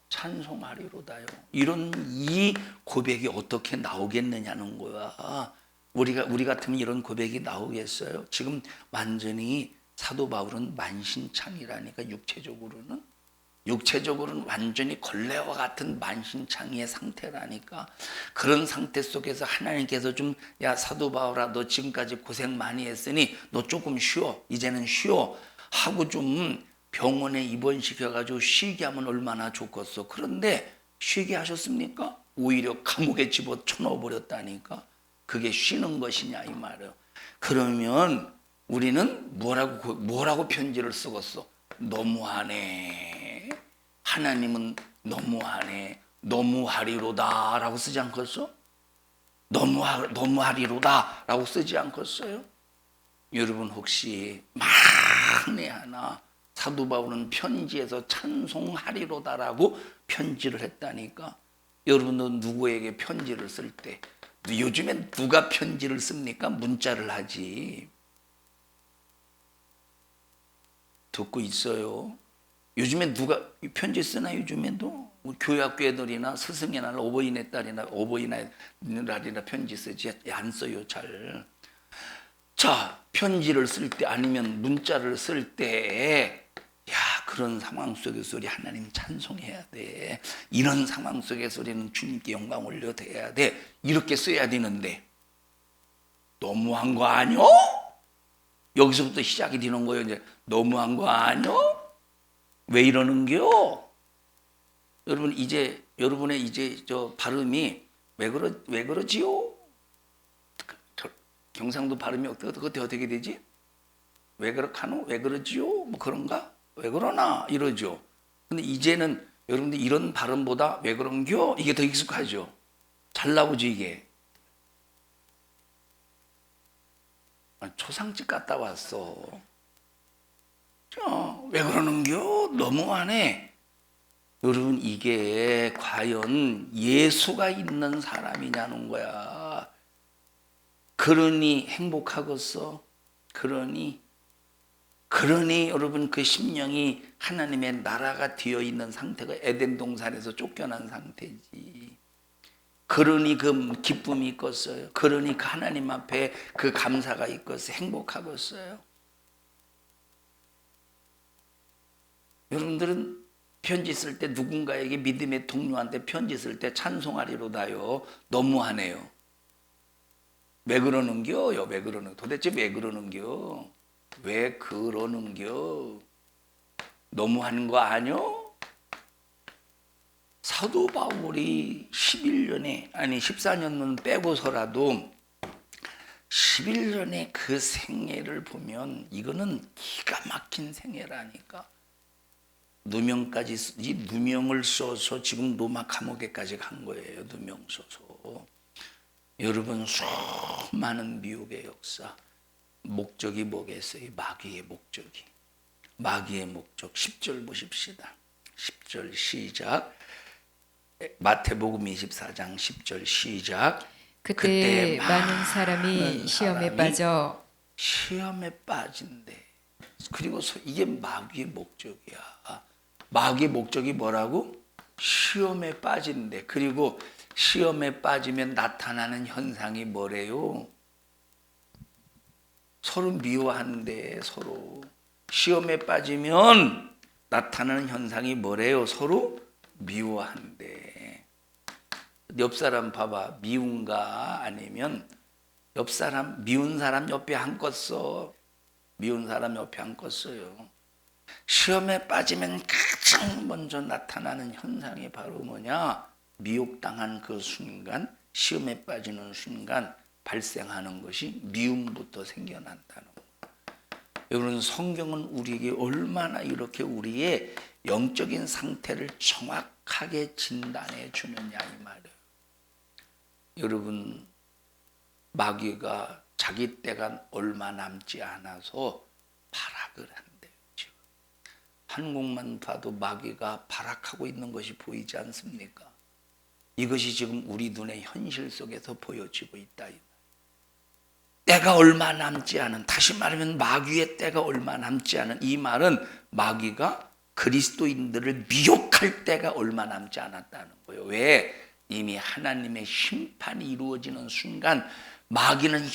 찬송하리로다요. 이 고백이 어떻게 나오겠느냐는 거야. 우리 같으면 이런 고백이 나오겠어요? 지금 완전히 사도 바울은 만신창이라니까. 육체적으로는 완전히 걸레와 같은 만신창이의 상태라니까. 그런 상태 속에서 하나님께서 야 사도 바울아, 너 지금까지 고생 많이 했으니 너 조금 쉬어, 이제는 쉬어 하고 좀 병원에 입원시켜가지고 쉬게 하면 얼마나 좋겠어. 그런데 쉬게 하셨습니까? 오히려 감옥에 집어넣어 버렸다니까. 그게 쉬는 것이냐 이 말이에요. 그러면 우리는 뭐라고 편지를 쓰겠어? 너무하네. 하나님은 너무하네. 너무하리로다 라고 쓰지 않겠어? 너무하리로다 라고 쓰지 않겠어요? 여러분 혹시 만에 하나 사도 바울은 편지에서 찬송하리로다라고 편지를 했다니까. 여러분도 누구에게 편지를 쓸 때 요즘엔 누가 편지를 씁니까? 문자를 하지. 듣고 있어요? 요즘엔 누가 편지 쓰나? 요즘에도 교회학교 애들이나 스승의 날, 어버이날 딸이나 어버이날이나 편지 쓰지 안 써요 잘. 자, 편지를 쓸 때 아니면 문자를 쓸 때 그런 상황 속에서 우리 하나님 찬송해야 돼. 이런 상황 속에서 우리는 주님께 영광 올려드려야 돼. 이렇게 써야 되는데 너무한 거 아니요? 여기서부터 시작이 되는 거예요. 이제 너무한 거 아니요? 왜 이러는겨? 여러분의 이제 저 발음이 왜 그러지요? 경상도 발음이 어떻게 되지? 왜 그렇카노? 왜 그러지요? 뭐 그런가? 왜 그러나? 이러죠. 근데 이제는 여러분들 이런 발음보다 왜 그런겨? 이게 더 익숙하죠. 잘 나오죠 이게. 초상집 갔다 왔어. 왜 그러는겨? 너무하네. 여러분 이게 과연 예수가 있는 사람이냐는 거야. 그러니 행복하겠어. 그러니 여러분 그 심령이 하나님의 나라가 되어 있는 상태가 에덴 동산에서 쫓겨난 상태지. 그러니 그 기쁨이 있겠어요. 그러니 그 하나님 앞에 그 감사가 있겠어요. 행복하겠어요. 여러분들은 편지 쓸 때 누군가에게 믿음의 동료한테 편지 쓸 때 찬송하리로다요. 너무하네요. 왜 그러는겨요? 왜 그러는? 도대체 왜 그러는겨? 왜 그러는겨? 너무하는 거 아니요? 사도 바울이 11년에 아니 14년은 빼고서라도 11년의 그 생애를 보면 이거는 기가 막힌 생애라니까. 누명을 써서 지금 로마 감옥에까지 간 거예요. 누명 써서. 여러분 수많은 미혹의 역사. 목적이 뭐겠어요? 마귀의 목적이. 마귀의 목적 10절 보십시다. 10절 시작. 마태복음 24장 10절 시작. 그때 많은 사람이 시험에 빠져 시험에 빠진대. 그리고 이게 마귀의 목적이야. 마귀의 목적이 뭐라고? 시험에 빠진대. 그리고 시험에 빠지면 나타나는 현상이 뭐래요? 서로 미워한대. 서로 시험에 빠지면 나타나는 현상이 뭐래요? 서로 미워한대. 옆 사람 봐봐. 미운가? 아니면 옆 사람 미운 사람 옆에 앉고 써. 미운 사람 옆에 앉고 써요. 시험에 빠지면 가장 먼저 나타나는 현상이 바로 뭐냐? 미혹당한 그 순간, 시험에 빠지는 순간 발생하는 것이 미움부터 생겨난다는 거예요. 여러분 성경은 우리에게 얼마나 이렇게 우리의 영적인 상태를 정확하게 진단해 주느냐 이 말이에요. 여러분 마귀가 자기 때가 얼마 남지 않아서 발악을 한대요. 지금 한국만 봐도 마귀가 발악하고 있는 것이 보이지 않습니까? 이것이 지금 우리 눈의 현실 속에서 보여지고 있다. 때가 얼마 남지 않은, 다시 말하면 마귀의 때가 얼마 남지 않은, 이 말은 마귀가 그리스도인들을 미혹할 때가 얼마 남지 않았다는 거예요. 왜? 이미 하나님의 심판이 이루어지는 순간 마귀는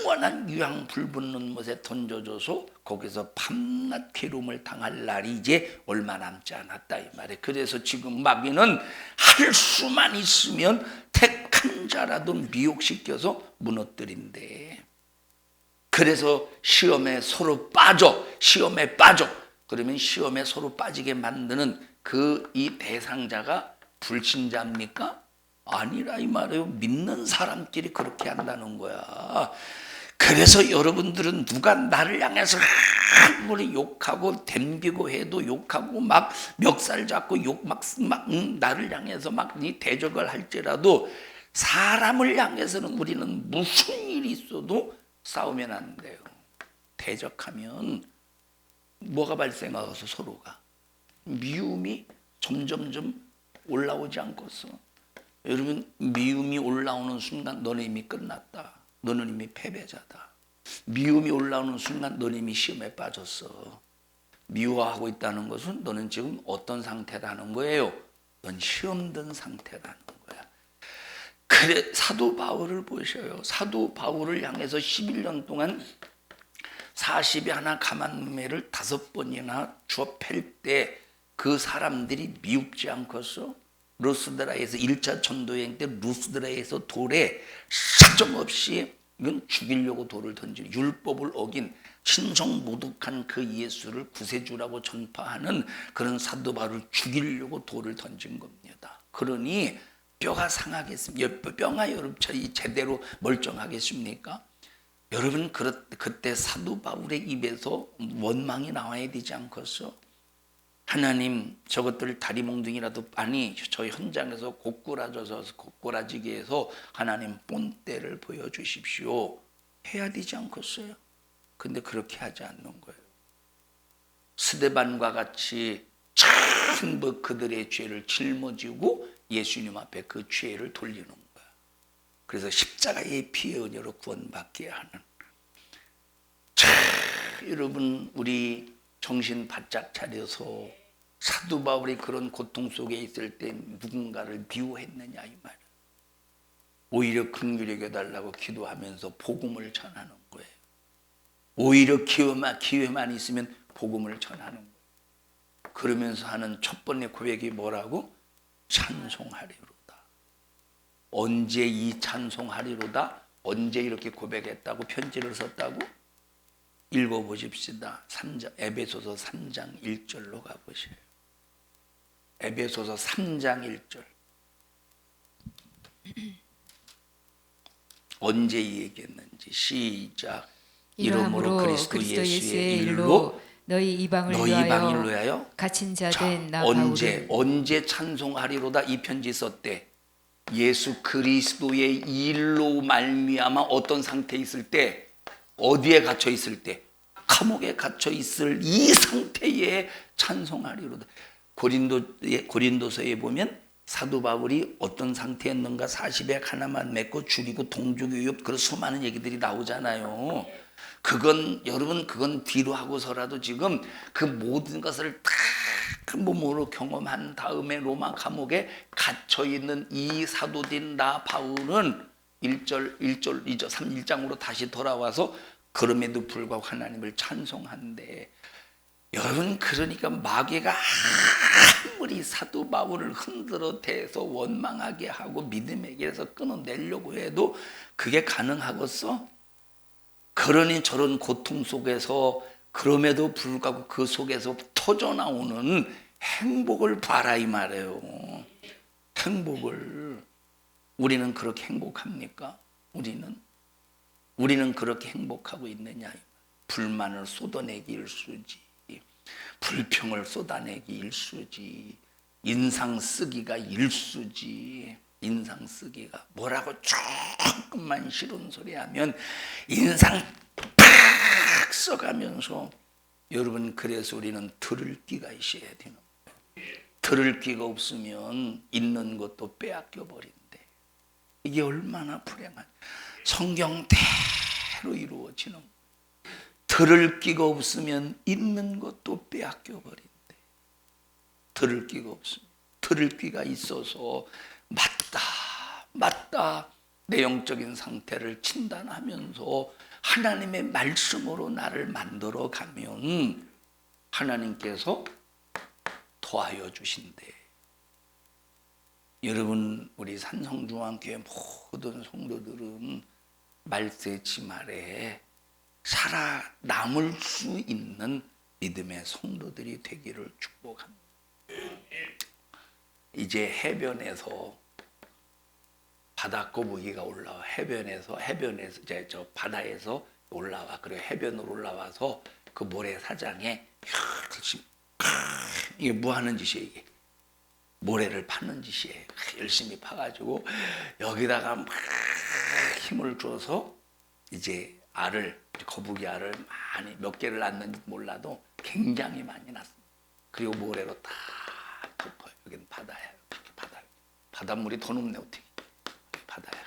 영원한 유황 불붙는 못에 던져줘서 거기서 밤낮 괴로움을 당할 날이 이제 얼마 남지 않았다 이 말이에요. 그래서 지금 마귀는 할 수만 있으면 택한 자라도 미혹시켜서 무너뜨린대. 그래서 시험에 서로 빠져. 시험에 빠져. 그러면 시험에 서로 빠지게 만드는 이 대상자가 불신자입니까? 아니라 이 말이에요. 믿는 사람끼리 그렇게 한다는 거야. 그래서 여러분들은 누가 나를 향해서 아무리 욕하고 덤비고 해도 욕하고 막 멱살 잡고 나를 향해서 막 대적을 할지라도 사람을 향해서는 우리는 무슨 일이 있어도 싸우면 안 돼요. 대적하면 뭐가 발생하서 서로가 미움이 점점점 올라오지 않겠어. 여러분 미움이 올라오는 순간 너는 이미 끝났다. 너는 이미 패배자다. 미움이 올라오는 순간 너는 이미 시험에 빠졌어. 미워하고 있다는 것은 너는 지금 어떤 상태라는 거예요? 넌 시험 든 상태라는 거야. 그래 사도 바울을 보셔요. 사도 바울을 향해서 11년 동안 40이 하나 가만매를 5번이나 주워 팰 때 그 사람들이 미웁지 않겠어? 루스드라에서 1차 전도여행 때 루스드라에서 돌에 사정없이 이건 죽이려고 돌을 던지는 율법을 어긴 신성모독한 그 예수를 구세주라고 전파하는 그런 사도 바울을 죽이려고 돌을 던진 겁니다. 그러니 뼈가 상하겠습니까? 뼈가 여러분 제대로 멀쩡하겠습니까? 여러분 그때 사도 바울의 입에서 원망이 나와야 되지 않겠어? 하나님 저것들 다리 몽둥이라도 아니 저 현장에서 고꾸라지게 해서 하나님 본때를 보여주십시오 해야 되지 않겠어요? 근데 그렇게 하지 않는 거예요. 스데반과 같이 전부 그들의 죄를 짊어지고 예수님 앞에 그 죄를 돌리는 거야. 그래서 십자가의 피의 은혜로 구원받게 하는. 자, 여러분 우리 정신 바짝 차려서 사도 바울이 그런 고통 속에 있을 때 누군가를 미워했느냐 이 말이에요. 오히려 긍휼히 여겨달라고 기도하면서 복음을 전하는 거예요. 오히려 기회만 있으면 복음을 전하는 거예요. 그러면서 하는 첫 번째 고백이 뭐라고? 찬송하리로다. 언제 이 찬송하리로다? 언제 이렇게 고백했다고 편지를 썼다고? 읽어보십시다. 에베소서 3장 1절로 가보세요. 에베소서 3장 1절. 언제 얘기했는지 시작. 이러므로 그리스도 예수의 일로 너희 이방을 위하여 갇힌 자, 자된 나 언제 바울을 찬송하리로다 이 편지 썼대. 예수 그리스도의 일로 말미암아 어떤 상태에 있을 때, 어디에 갇혀 있을 때, 감옥에 갇혀 있을 이 상태에 찬송하리로다. 고린도서에 보면 사도 바울이 어떤 상태였는가 40에 하나만 맺고 죽이고 동족유업 그런 수많은 얘기들이 나오잖아요. 그건 여러분 그건 뒤로 하고서라도 지금 그 모든 것을 다 몸으로 경험한 다음에 로마 감옥에 갇혀 있는 이 사도된 나 바울은 1장으로 다시 돌아와서 그럼에도 불구하고 하나님을 찬송한대. 여러분 그러니까 마귀가 아무리 사도 바울을 흔들어 대서 원망하게 하고 믿음의 길에서 끊어내려고 해도 그게 가능하겠어? 그러니 저런 고통 속에서 그럼에도 불구하고 그 속에서 터져나오는 행복을 봐라 이 말이에요. 행복을. 우리는 그렇게 행복합니까? 우리는 그렇게 행복하고 있느냐? 불만을 쏟아내기 일수지, 불평을 쏟아내기 일수지, 인상 쓰기가 일수지. 인상 쓰기가 뭐라고 조금만 싫은 소리 하면 인상 팍 써가면서. 여러분 그래서 우리는 들을 귀가 있어야 되는 거예요. 들을 귀가 없으면 있는 것도 빼앗겨 버린대. 이게 얼마나 불행한 성경대로 이루어지는 거예요. 들을 귀가 없으면 있는 것도 빼앗겨 버린대. 들을 귀가 없으면. 들을 귀가 있어서 맞다 내 영적인 상태를 진단하면서 하나님의 말씀으로 나를 만들어 가면 하나님께서 도와여 주신대. 여러분 우리 산성중앙교회 모든 성도들은 말세 지말에 살아남을 수 있는 믿음의 성도들이 되기를 축복합니다. 이제 해변에서 바닷거북이가 올라와. 해변에서 이제 저 바다에서 올라와. 그리고 해변으로 올라와서 그 모래사장에 이게 뭐 하는 짓이에요? 이게 모래를 파는 짓이에요. 열심히 파가지고 여기다가 막 힘을 줘서 이제 거북이 알을 많이 몇 개를 낳는지 몰라도 굉장히 많이 낳습니다. 그리고 모래로 딱 덮어요. 여기는 바다야. 바닷물이 더 높네 어떻게? 바다야.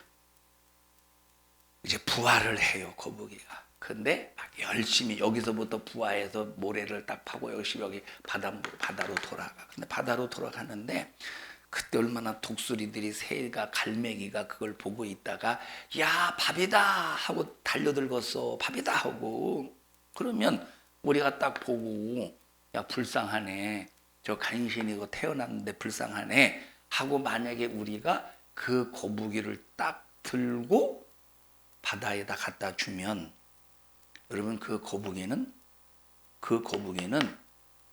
이제 부화를 해요 거북이가. 근데 막 열심히 여기서부터 부화해서 모래를 딱 파고 열심히 여기 바다로 돌아가. 근데 바다로 돌아가는데 그때 얼마나 독수리들이 새가 갈매기가 그걸 보고 있다가 야 밥이다 하고 달려들겠어. 밥이다 하고. 그러면 우리가 딱 보고 야 불쌍하네. 저 간신이고 태어났는데 불쌍하네 하고 만약에 우리가 그 거북이를 딱 들고 바다에다 갖다 주면 여러분 그 거북이는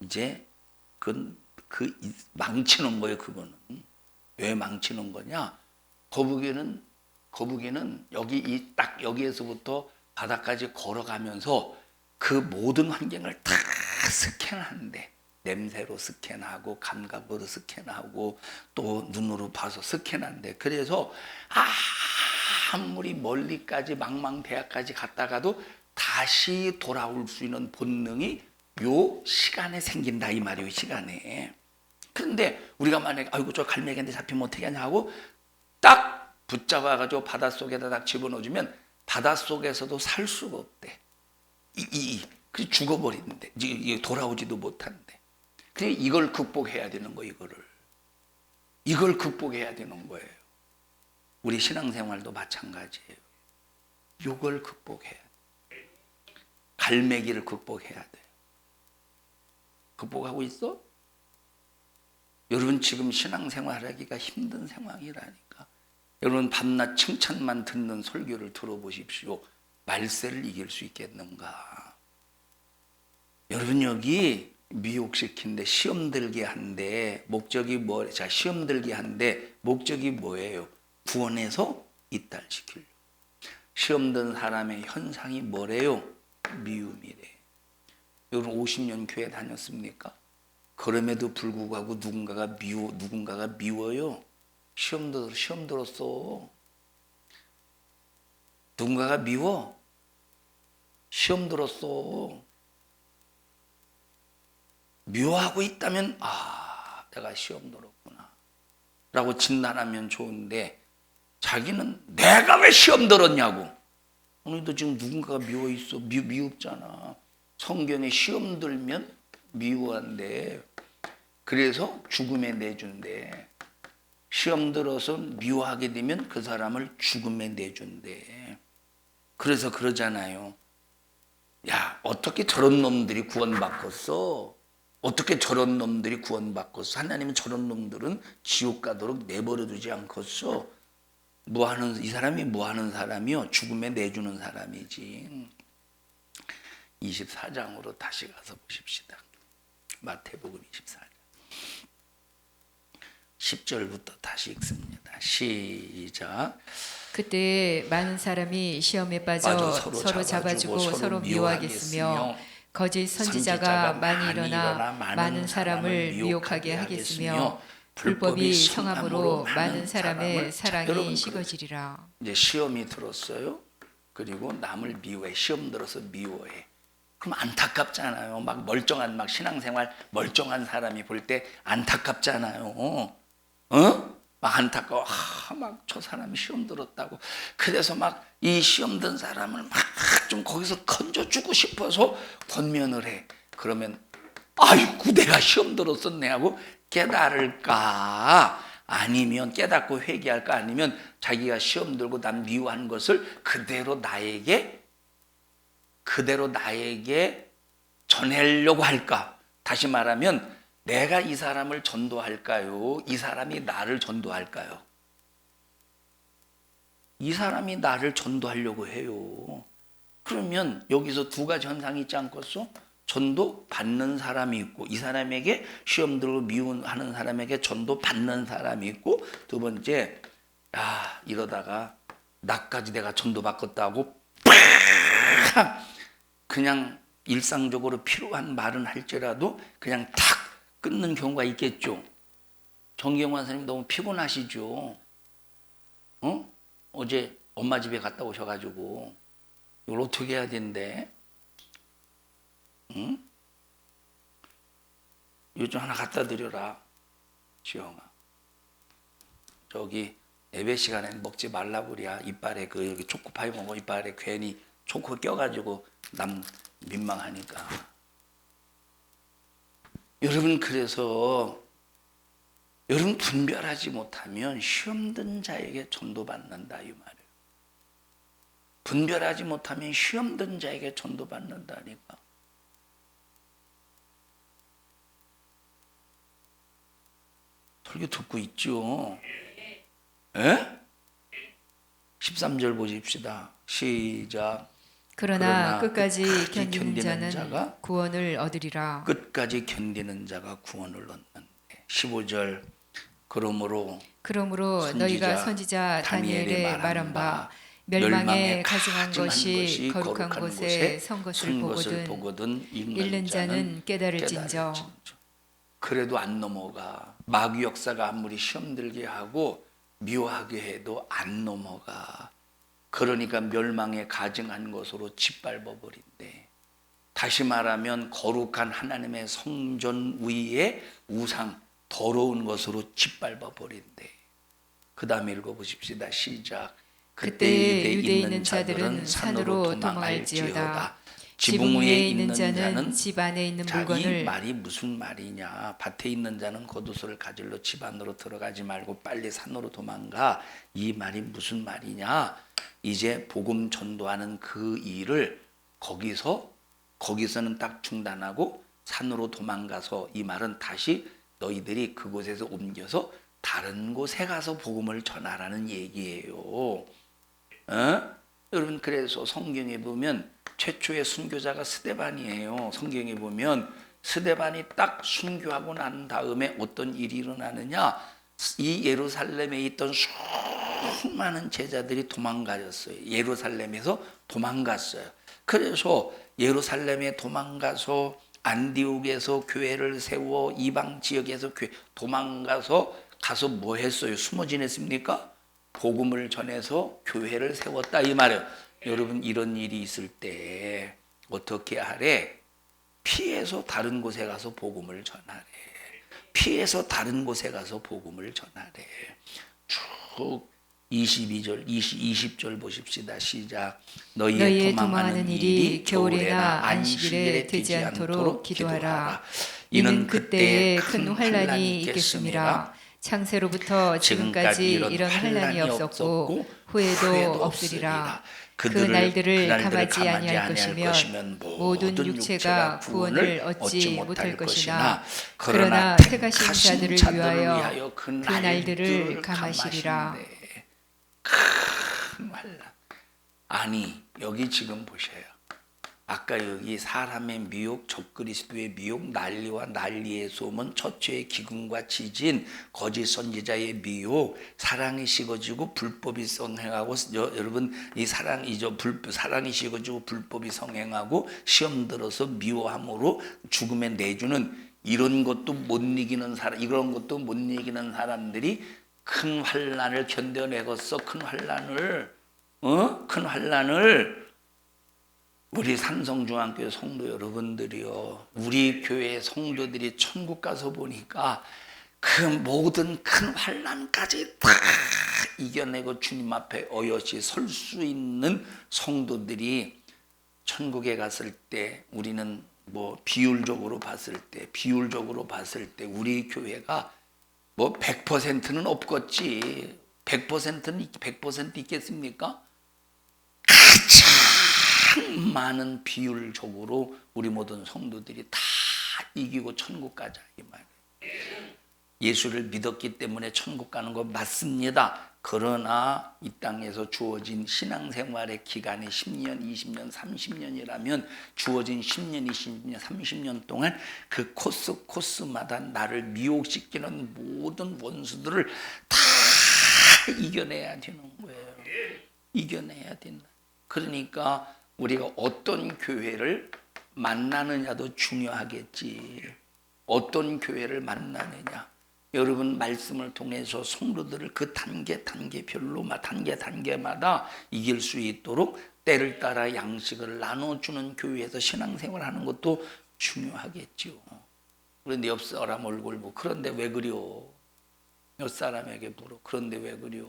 이제 그 망치는 거예요. 그거는 왜 망치는 거냐? 거북이는 여기에서부터 바다까지 걸어가면서 그 모든 환경을 다 스캔하는데 냄새로 스캔하고 감각으로 스캔하고 또 눈으로 봐서 스캔한대. 그래서 아무리 멀리까지 망망대해까지 갔다가도 다시 돌아올 수 있는 본능이 요 시간에 생긴다 이 말이에요. 시간에. 그런데 우리가 만약에 아이고 저 갈매기한테 잡히면 어떻게 하냐 하고 딱 붙잡아가지고 바닷속에다 딱 집어넣어주면 바닷속에서도 살 수가 없대. 그래서 죽어버리는데, 돌아오지도 못한대. 그래 이걸 극복해야 되는 거, 이걸 극복해야 되는 거예요. 우리 신앙생활도 마찬가지예요. 이걸 극복해야 돼. 갈매기를 극복해야 돼요. 극복하고 있어? 여러분 지금 신앙생활하기가 힘든 상황이라니까. 여러분 밤낮 칭찬만 듣는 설교를 들어보십시오. 말세를 이길 수 있겠는가? 여러분 여기 미혹시킨데 시험 들게 한데 목적이 뭐? 자, 시험 들게 한데 목적이 뭐예요? 구원해서 이탈시키려고. 시험 든 사람의 현상이 뭐래요? 미움이래. 여러분 50년 교회 다녔습니까? 그럼에도 불구하고 누군가가 미워요. 시험 들었어. 누군가가 미워. 시험 들었어. 미워하고 있다면 내가 시험 들었구나 라고 진단하면 좋은데, 자기는 내가 왜 시험 들었냐고. 오늘도 지금 누군가가 미워 있어. 미흡잖아. 성경에 시험 들면 미워한대. 그래서 죽음에 내준대. 시험 들어서 미워하게 되면 그 사람을 죽음에 내준대. 그래서 그러잖아요. 야, 어떻게 저런 놈들이 구원받겠어? 어떻게 저런 놈들이 구원받겠어? 하나님은 저런 놈들은 지옥 가도록 내버려두지 않겠어? 이 사람이 뭐 하는 사람이요? 죽음에 내주는 사람이지. 24장으로 다시 가서 보십시다. 마태복음 24장 10절부터 다시 읽습니다. 시작. 그때 많은 사람이 시험에 빠져 서로 잡아주고 서로 미워하겠으며 거짓 선지자가 많이 일어나 많은 사람을 미혹하게 하겠으며 불법이 성함으로 많은 사람의 사랑이 식어지리라. 이제 시험이 들었어요. 그리고 남을 미워해. 시험 들어서 미워해. 그럼 안타깝잖아요. 막 멀쩡한 신앙생활 멀쩡한 사람이 볼 때 안타깝잖아요. 막 안타까워. 막 저 사람이 시험 들었다고. 그래서 막 이 시험 든 사람을 막 좀 거기서 건져주고 싶어서 권면을 해. 그러면 아이고 내가 시험 들었었네 하고 깨달을까? 아니면 깨닫고 회개할까? 아니면 자기가 시험 들고 남 미워한 것을 그대로 나에게 전하려고 할까? 다시 말하면 내가 이 사람을 전도할까요? 이 사람이 나를 전도할까요? 이 사람이 나를 전도하려고 해요. 그러면 여기서 두 가지 현상이 있지 않겠어? 전도 받는 사람이 있고, 이 사람에게 시험 들고 미워하는 사람에게 전도 받는 사람이 있고, 두 번째, 이러다가 나까지 내가 전도 받겠다고 그냥 일상적으로 필요한 말은 할지라도 그냥 탁 끊는 경우가 있겠죠. 정경환 선생님 너무 피곤하시죠. 어제 엄마 집에 갔다 오셔가지고 이걸 어떻게 해야 된대? 응? 이거 좀 하나 갖다 드려라, 지영아. 저기 예배 시간에 먹지 말라고 그래야 이빨에 여기 초코파이 먹어. 이빨에 괜히 초코 껴가지고 남 민망하니까. 여러분 그래서 여러분 분별하지 못하면 시험 든 자에게 전도받는다 이 말이에요. 분별하지 못하면 시험 든 자에게 전도받는다니까. 설교 듣고 있죠? 에? 13절 보십시다. 시작. 그러나 끝까지 견디는 자는 구원을 얻으리라. 끝까지 견디는 자가 구원을 얻는데. 15절. 그러므로 너희가 선지자 다니엘의 말한 바 멸망에 가증한 것이 거룩한 곳에 선 것을 보거든 읽는 자는 깨달을진저. 그래도 안 넘어가. 마귀 역사가 아무리 시험 들게 하고 미워하게 해도 안 넘어가. 그러니까 멸망에 가증한 것으로 짓밟아 버린대. 다시 말하면 거룩한 하나님의 성전 위에 우상 더러운 것으로 짓밟아 버린대. 그 다음에 읽어보십시다. 시작. 그때 유대에 있는 자들은 산으로 도망할지어다. 지붕 위에 있는 자는 집 안에 있는 물건을. 이 말이 무슨 말이냐. 밭에 있는 자는 겉옷을 가질러 집 안으로 들어가지 말고 빨리 산으로 도망가. 이 말이 무슨 말이냐. 이제 복음 전도하는 그 일을 거기서는 딱 중단하고 산으로 도망가서, 이 말은 다시 너희들이 그곳에서 옮겨서 다른 곳에 가서 복음을 전하라는 얘기예요. 여러분, 그래서 성경에 보면 최초의 순교자가 스데반이에요. 성경에 보면 스데반이 딱 순교하고 난 다음에 어떤 일이 일어나느냐, 이 예루살렘에 있던 수많은 제자들이 도망가렸어요. 예루살렘에서 도망갔어요. 그래서 예루살렘에 도망가서 안디옥에서 교회를 세워 이방 지역에서 도망가서 가서 뭐 했어요? 숨어 지냈습니까? 복음을 전해서 교회를 세웠다, 이 말이에요. 여러분, 이런 일이 있을 때 어떻게 하래? 피해서 다른 곳에 가서 복음을 전하래. 피해서 다른 곳에 가서 복음을 전하래. 쭉 22절, 20절 보십시다. 시작. 너희의 도망하는 일이 겨울에나 안식일에 되지 않도록 기도하라. 이는 그때에 큰 환란이 있겠음이라. 창세로부터 지금까지 이런 환란이 없었고 후에도 없으리라. 그 날들을 감하지 아니할 것이면 모든 육체가 구원을 얻지 못할 것이나 그러나 택하신 자들을 위하여 그 날들을 감하시리라. 큰 환란. 아니, 여기 지금 보셔요. 아까 여기 사람의 미혹, 적그리스도의 미혹, 난리와 난리의 소문, 처처의 기근과 지진, 거짓 선지자의 미혹, 사랑이 식어지고 불법이 성행하고, 여러분, 이 사랑이 식어지고 불법이 성행하고 시험 들어서 미워함으로 죽음에 내주는 이런 것도 못 이기는 사람, 이런 것도 못 이기는 사람들이 큰 환란을 견뎌내겠어. 큰 환란을 우리 산성중앙교회 성도 여러분들이요, 우리 교회 성도들이 천국 가서 보니까 그 모든 큰 환난까지 다 이겨내고 주님 앞에 어여시 설 수 있는 성도들이 천국에 갔을 때, 우리는 뭐 비율적으로 봤을 때 우리 교회가 뭐 100%는 없겠지. 100%는 100% 있겠습니까? 가장 많은 비율적으로 우리 모든 성도들이 다 이기고 천국 가자, 이 말이에요. 예수를 믿었기 때문에 천국 가는 거 맞습니다. 그러나 이 땅에서 주어진 신앙생활의 기간이 10년, 20년, 30년이라면 주어진 10년, 20년, 30년 동안 그 코스마다 나를 미혹시키는 모든 원수들을 다 이겨내야 되는 거예요. 이겨내야 된다. 그러니까 우리가 어떤 교회를 만나느냐도 중요하겠지. 어떤 교회를 만나느냐. 여러분, 말씀을 통해서 성도들을 그 단계마다 이길 수 있도록 때를 따라 양식을 나눠주는 교회에서 신앙생활하는 것도 중요하겠죠. 그런데 옆 사람 얼굴 보고 그런데 왜 그려? 옆 사람에게 물어. 그런데 왜 그려?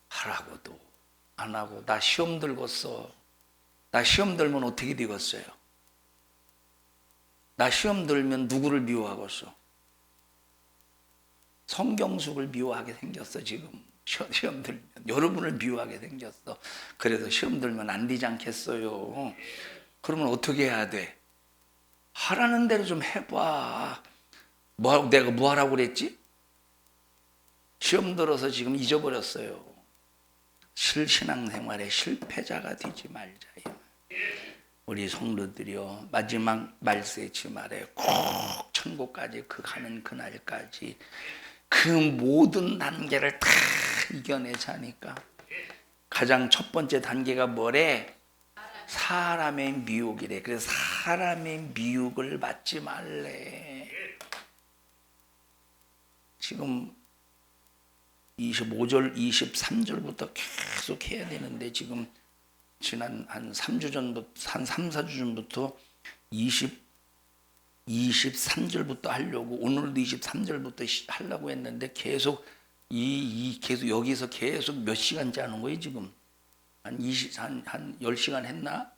하라고도 안 하고. 나 시험 들었어. 나 시험 들면 어떻게 되겠어요? 나 시험 들면 누구를 미워하겠어? 성경숙을 미워하게 생겼어. 지금 시험 들면 여러분을 미워하게 생겼어. 그래서 시험 들면 안 되지 않겠어요? 그러면 어떻게 해야 돼? 하라는 대로 좀 해봐. 내가 뭐 하라고 그랬지? 시험 들어서 지금 잊어버렸어요. 신앙생활의 실패자가 되지 말자. 우리 성도들이요, 마지막 말세치 말에 꼭 천국까지 가는 그날까지 그 모든 단계를 다 이겨내자니까. 가장 첫 번째 단계가 뭐래? 사람의 미혹이래. 그래서 사람의 미혹을 받지 말래. 지금 25절, 23절부터 계속 해야 되는데 지금 지난 한 3주 전부터, 한 3, 4주 전부터 23절부터 하려고, 오늘도 23절부터 하려고 했는데 계속 계속 여기서 계속 몇 시간째 하는 거예요 지금? 한 10시간 했나?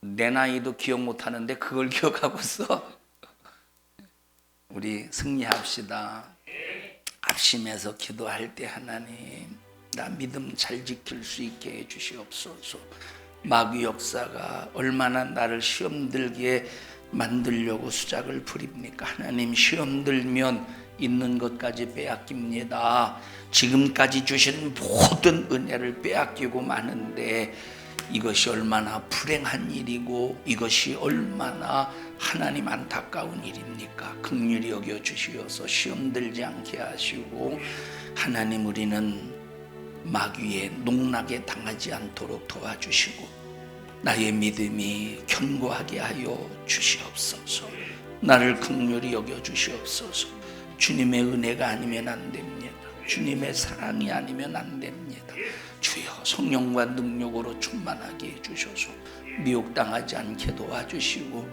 내 나이도 기억 못 하는데 그걸 기억하고 있어. 우리 승리합시다. 합심해서 기도할 때 하나님, 나 믿음 잘 지킬 수 있게 해 주시옵소서. 마귀 역사가 얼마나 나를 시험 들게 만들려고 수작을 부립니까? 하나님, 시험 들면 있는 것까지 빼앗깁니다. 지금까지 주신 모든 은혜를 빼앗기고 마는데 이것이 얼마나 불행한 일이고 이것이 얼마나 하나님 안타까운 일입니까? 긍휼히 여겨 주시어서 시험 들지 않게 하시고, 하나님, 우리는 마귀의 농락에 당하지 않도록 도와주시고 나의 믿음이 견고하게 하여 주시옵소서. 나를 긍휼히 여겨 주시옵소서. 주님의 은혜가 아니면 안 됩니다. 주님의 사랑이 아니면 안 됩니다. 주여, 성령과 능력으로 충만하게 해주셔서 미혹당하지 않게 도와주시고,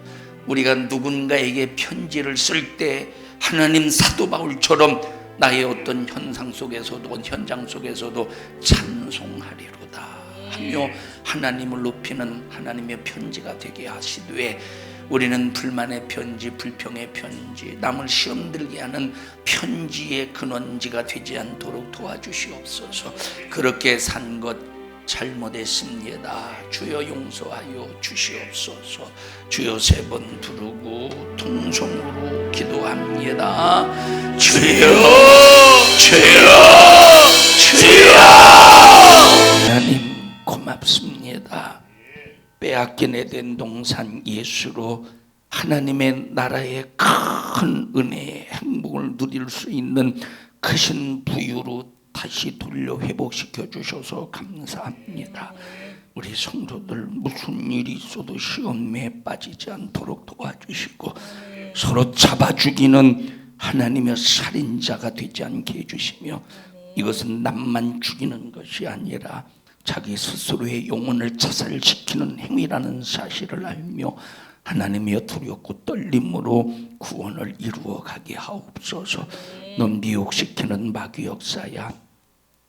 우리가 누군가에게 편지를 쓸 때 하나님 사도 바울처럼 나의 어떤 현상 속에서도 현장 속에서도 찬송하리로다 하며 하나님을 높이는 하나님의 편지가 되게 하시되, 우리는 불만의 편지, 불평의 편지, 남을 시험 들게 하는 편지의 근원지가 되지 않도록 도와주시옵소서. 그렇게 산 것 잘못했습니다. 주여 용서하여 주시옵소서. 주여 3번 부르고 통성으로 기도합니다. 주여, 주여, 주여. 하나님 고맙습니다. 빼앗긴 에덴 동산 예수로 하나님의 나라의 큰 은혜의 행복을 누릴 수 있는 크신 부유로 다시 돌려 회복시켜 주셔서 감사합니다. 우리 성도들 무슨 일이 있어도 시험에 빠지지 않도록 도와주시고, 서로 잡아 죽이는 하나님의 살인자가 되지 않게 해주시며, 이것은 남만 죽이는 것이 아니라 자기 스스로의 영혼을 자살시키는 행위라는 사실을 알며 하나님의 두렵고 떨림으로 구원을 이루어가게 하옵소서. 넌 미혹시키는 마귀 역사야,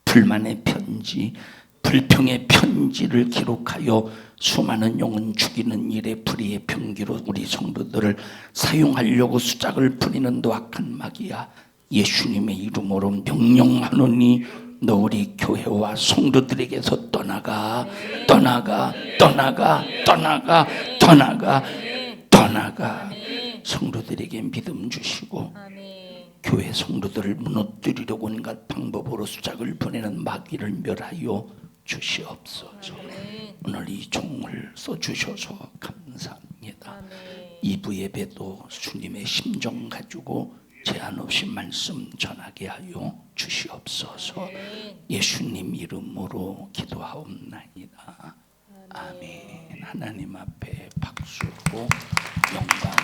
불만의 편지, 불평의 편지를 기록하여 수많은 영혼 죽이는 일에 불의의 병기로 우리 성도들을 사용하려고 수작을 부리는 노악한 마귀야, 예수님의 이름으로 명령하노니 너 우리 교회와 성도들에게서 떠나가, 떠나가, 떠나가, 떠나가, 떠나가, 떠나가. 성도들에게 믿음 주시고 교회 성도들을 무너뜨리려고 온갖 방법으로 수작을 보내는 마귀를 멸하여 주시옵소서. 오늘 이 종을 써주셔서 감사합니다. 2부 예배도 주님의 심정 가지고 제한 없이 말씀 전하게 하여 주시옵소서. 예수님 이름으로 기도하옵나이다. 아멘. 하나님 앞에 박수로 영광